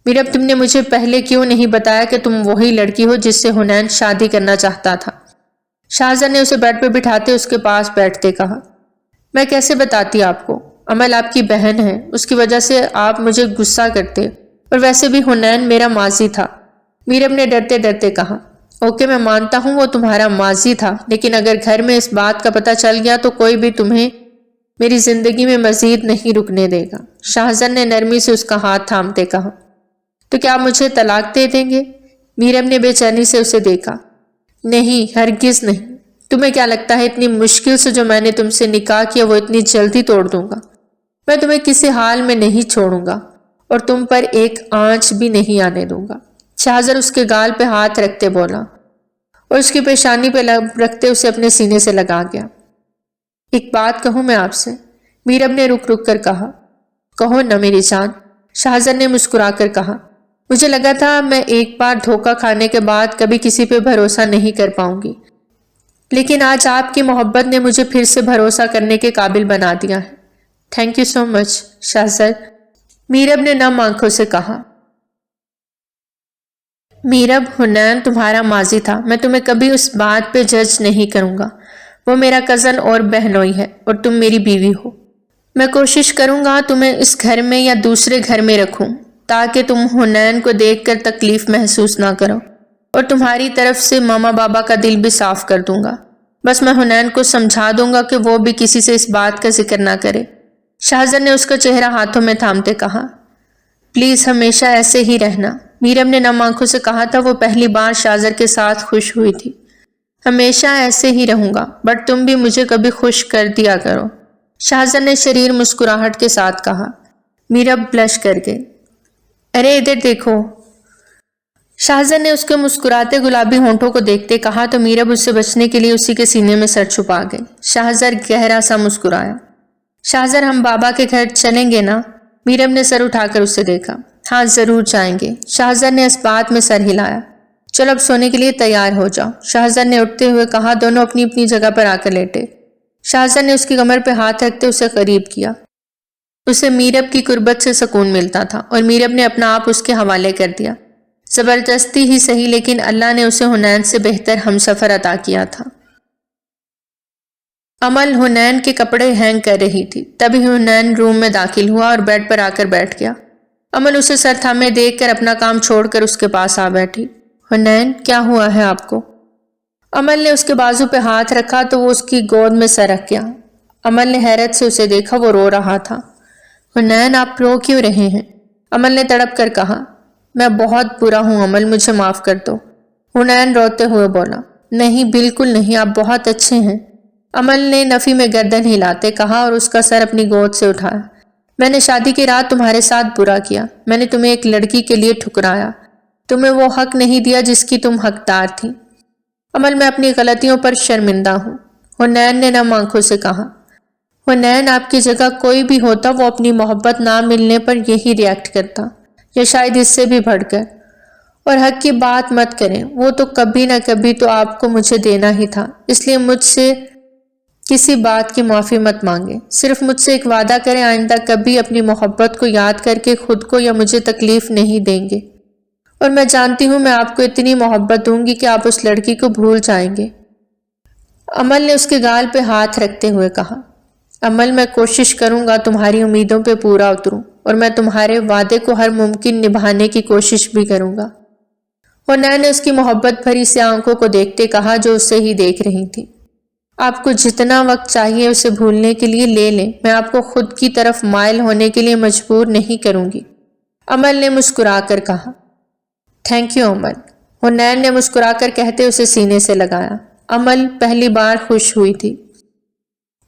میرب، تم نے مجھے پہلے کیوں نہیں بتایا کہ تم وہی لڑکی ہو جس سے حنین شادی کرنا چاہتا تھا؟ شاہزر نے اسے بیڈ پہ بٹھاتے اس کے پاس بیٹھتے کہا۔ میں کیسے بتاتی آپ کو؟ عمل آپ کی بہن ہے، اس کی وجہ سے آپ مجھے غصہ کرتے، اور ویسے بھی حنین میرا ماضی تھا۔ میرب نے ڈرتے ڈرتے کہا، اوکے میں مانتا ہوں وہ تمہارا ماضی تھا، لیکن اگر گھر میں اس بات کا پتہ چل گیا تو کوئی بھی تمہیں میری زندگی میں مزید نہیں رکنے دے گا۔ شاہزر نے نرمی سے اس کا ہاتھ تھامتے کہا۔ تو کیا آپ مجھے طلاق دے دیں گے؟ میرب نے بے چینی سے اسے دیکھا۔ نہیں، ہرگز نہیں۔ تمہیں کیا لگتا ہے اتنی مشکل سے جو میں نے تم سے نکاح کیا وہ اتنی جلدی توڑ دوں گا؟ میں تمہیں کسی حال میں نہیں چھوڑوں گا اور تم پر ایک آنچ بھی نہیں آنے دوں گا۔ شاہزر اس کے گال پہ ہاتھ رکھتے بولا اور اس کی پیشانی پہ رکھتے اسے اپنے سینے سے لگا گیا۔ ایک بات کہوں میں آپ سے؟ میرب نے رک رک کر کہا۔ کہو نہ میری جان، شاہزر نے مسکرا کر کہا۔ مجھے لگا تھا میں ایک بار دھوکہ کھانے کے بعد کبھی کسی پہ بھروسہ نہیں کر پاؤں گی، لیکن آج آپ کی محبت نے مجھے پھر سے بھروسہ کرنے کے قابل بنا دیا ہے۔ تھینک یو سو مچ شاہزر، میرب نے نم آنکھوں سے کہا۔ میرب، حنین تمہارا ماضی تھا، میں تمہیں کبھی اس بات پہ جج نہیں کروں گا۔ وہ میرا کزن اور بہنوئی ہے اور تم میری بیوی ہو۔ میں کوشش کروں گا تمہیں اس گھر میں یا دوسرے گھر میں رکھوں تاکہ تم حنین کو دیکھ کر تکلیف محسوس نہ کرو، اور تمہاری طرف سے ماما بابا کا دل بھی صاف کر دوں گا۔ بس میں حنین کو سمجھا دوں گا کہ وہ بھی کسی سے اس بات کا ذکر نہ کرے۔ شاہزر نے اس کا چہرہ ہاتھوں میں تھامتے کہا۔ پلیز ہمیشہ ایسے ہی رہنا، میرب نے نم آنکھوں سے کہا تھا۔ وہ پہلی بار شاہزر کے ساتھ خوش ہوئی تھی۔ ہمیشہ ایسے ہی رہوں گا، بٹ تم بھی مجھے کبھی خوش کر دیا کرو، شاہزر نے شریر مسکراہٹ کے ساتھ کہا۔ میرب بلش کر گئی۔ ارے ادھر دیکھو، شاہزر نے اس کے مسکراتے گلابی ہونٹوں کو دیکھتے کہا تو میرب اس سے بچنے کے لیے اسی کے سینے میں سر چھپا گئی۔ شاہزر گہرا سا مسکرایا۔ شاہزر، ہم بابا کے گھر چلیں گے نا؟ میرب نے سر اٹھا کر اسے دیکھا۔ ہاں ضرور جائیں گے، شاہزر نے اس بات میں سر ہلایا۔ چلو اب سونے کے لیے تیار ہو جاؤ، شاہزر نے اٹھتے ہوئے کہا۔ دونوں اپنی اپنی جگہ پر آ کر لیٹے۔ شاہزر نے اس کی کمر پہ ہاتھ رکھتے اسے قریب کیا۔ اسے میرب کی قربت سے سکون ملتا تھا اور میرب نے اپنا آپ اس کے حوالے کر دیا۔ زبردستی ہی صحیح، لیکن اللہ نے اسے حنین سے بہتر ہمسفر عطا کیا تھا۔ عمل حنین کے کپڑے ہینگ کر رہی تھی، تبھی حنین روم میں داخل ہوا اور بیڈ پر آ کر بیٹھ گیا۔ عمل اسے سر تھامے دیکھ کر اپنا کام چھوڑ کر اس کے پاس آ بیٹھی۔ حنین، کیا ہوا ہے آپ کو؟ عمل نے اس کے بازو پہ ہاتھ رکھا تو وہ اس کی گود میں سر رکھ گیا۔ عمل نے حیرت سے اسے دیکھا، وہ رو رہا تھا۔ حنین، آپ رو کیوں رہے ہیں؟ عمل نے تڑپ کر کہا۔ میں بہت برا ہوں عمل، مجھے معاف کر دو۔ حنین روتے ہوئے بولا۔ نہیں بالکل نہیں، آپ بہت اچھے ہیں، عمل نے نفی میں گردن ہلاتے کہا اور اس کا سر اپنی گود سے اٹھایا۔ میں نے شادی کی رات تمہارے ساتھ برا کیا، میں نے تمہیں ایک لڑکی کے لیے ٹھکرایا، تمہیں وہ حق نہیں دیا جس کی تم حقدار تھی۔ عمل، میں اپنی غلطیوں پر شرمندہ ہوں، حنین نے نم آنکھوں سے کہا۔ حنین، آپ کی جگہ کوئی بھی ہوتا وہ اپنی محبت نہ ملنے پر یہی ریاکٹ کرتا، یا شاید اس سے بھی بڑھ کر۔ اور حق کی بات مت کریں، وہ تو کبھی نہ کبھی تو آپ کو مجھے دینا ہی تھا، اس لیے مجھ سے کسی بات کی معافی مت مانگیں، صرف مجھ سے ایک وعدہ کریں آئندہ کبھی اپنی محبت کو یاد کر کے خود کو یا مجھے تکلیف نہیں دیں گے، اور میں جانتی ہوں میں آپ کو اتنی محبت دوں گی کہ آپ اس لڑکی کو بھول جائیں گے۔ عمل نے اس کے گال پہ ہاتھ رکھتے ہوئے کہا۔ عمل، میں کوشش کروں گا تمہاری امیدوں پہ پورا اتروں، اور میں تمہارے وعدے کو ہر ممکن نبھانے کی کوشش بھی کروں گا۔ حنین نے اس کی محبت بھری سی آنکھوں کو دیکھتے کہا جو اسے ہی دیکھ رہی تھی۔ آپ کو جتنا وقت چاہیے اسے بھولنے کے لیے لے لیں، میں آپ کو خود کی طرف مائل ہونے کے لیے مجبور نہیں کروں گی، عمل نے مسکرا کر کہا۔ تھینک یو عمل، حنین نے مسکرا کر کہتے اسے سینے سے لگایا۔ عمل پہلی بار خوش ہوئی تھی۔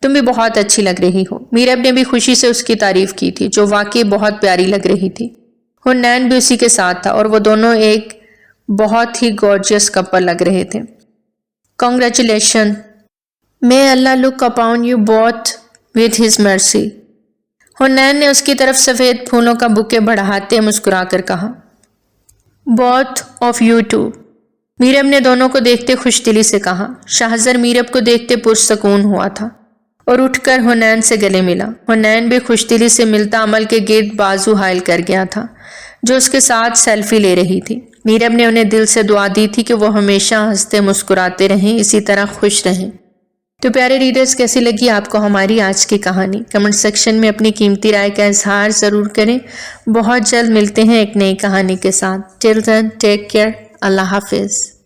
تم بھی بہت اچھی لگ رہی ہو۔ میرب نے بھی خوشی سے اس کی تعریف کی تھی جو واقعی بہت پیاری لگ رہی تھی۔ حنین بھی اسی کے ساتھ تھا اور وہ دونوں ایک بہت ہی گارجیس کپل لگ رہے تھے۔ Congratulations. May Allah look upon you both with his mercy. حنین نے اس کی طرف سفید پھولوں کا بکے بڑھاتے مسکرا کر کہا۔ Both of you too. Meerab نے دونوں کو دیکھتے خوش دلی سے کہا۔ شاہزر میرب کو دیکھتے پرسکون ہوا تھا اور اٹھ کر حنین سے گلے ملا۔ حنین بھی خوش دلی سے ملتا عمل کے گرد بازو حائل کر گیا تھا جو اس کے ساتھ سیلفی لے رہی تھی۔ میرب نے انہیں دل سے دعا دی تھی کہ وہ ہمیشہ ہنستے مسکراتے رہیں، اسی طرح خوش رہیں۔ تو پیارے ریڈرز، کیسی لگی آپ کو ہماری آج کی کہانی؟ کمنٹ سیکشن میں اپنی قیمتی رائے کا اظہار ضرور کریں۔ بہت جلد ملتے ہیں ایک نئی کہانی کے ساتھ۔ ٹل دین ٹیک کیئر۔ اللہ حافظ۔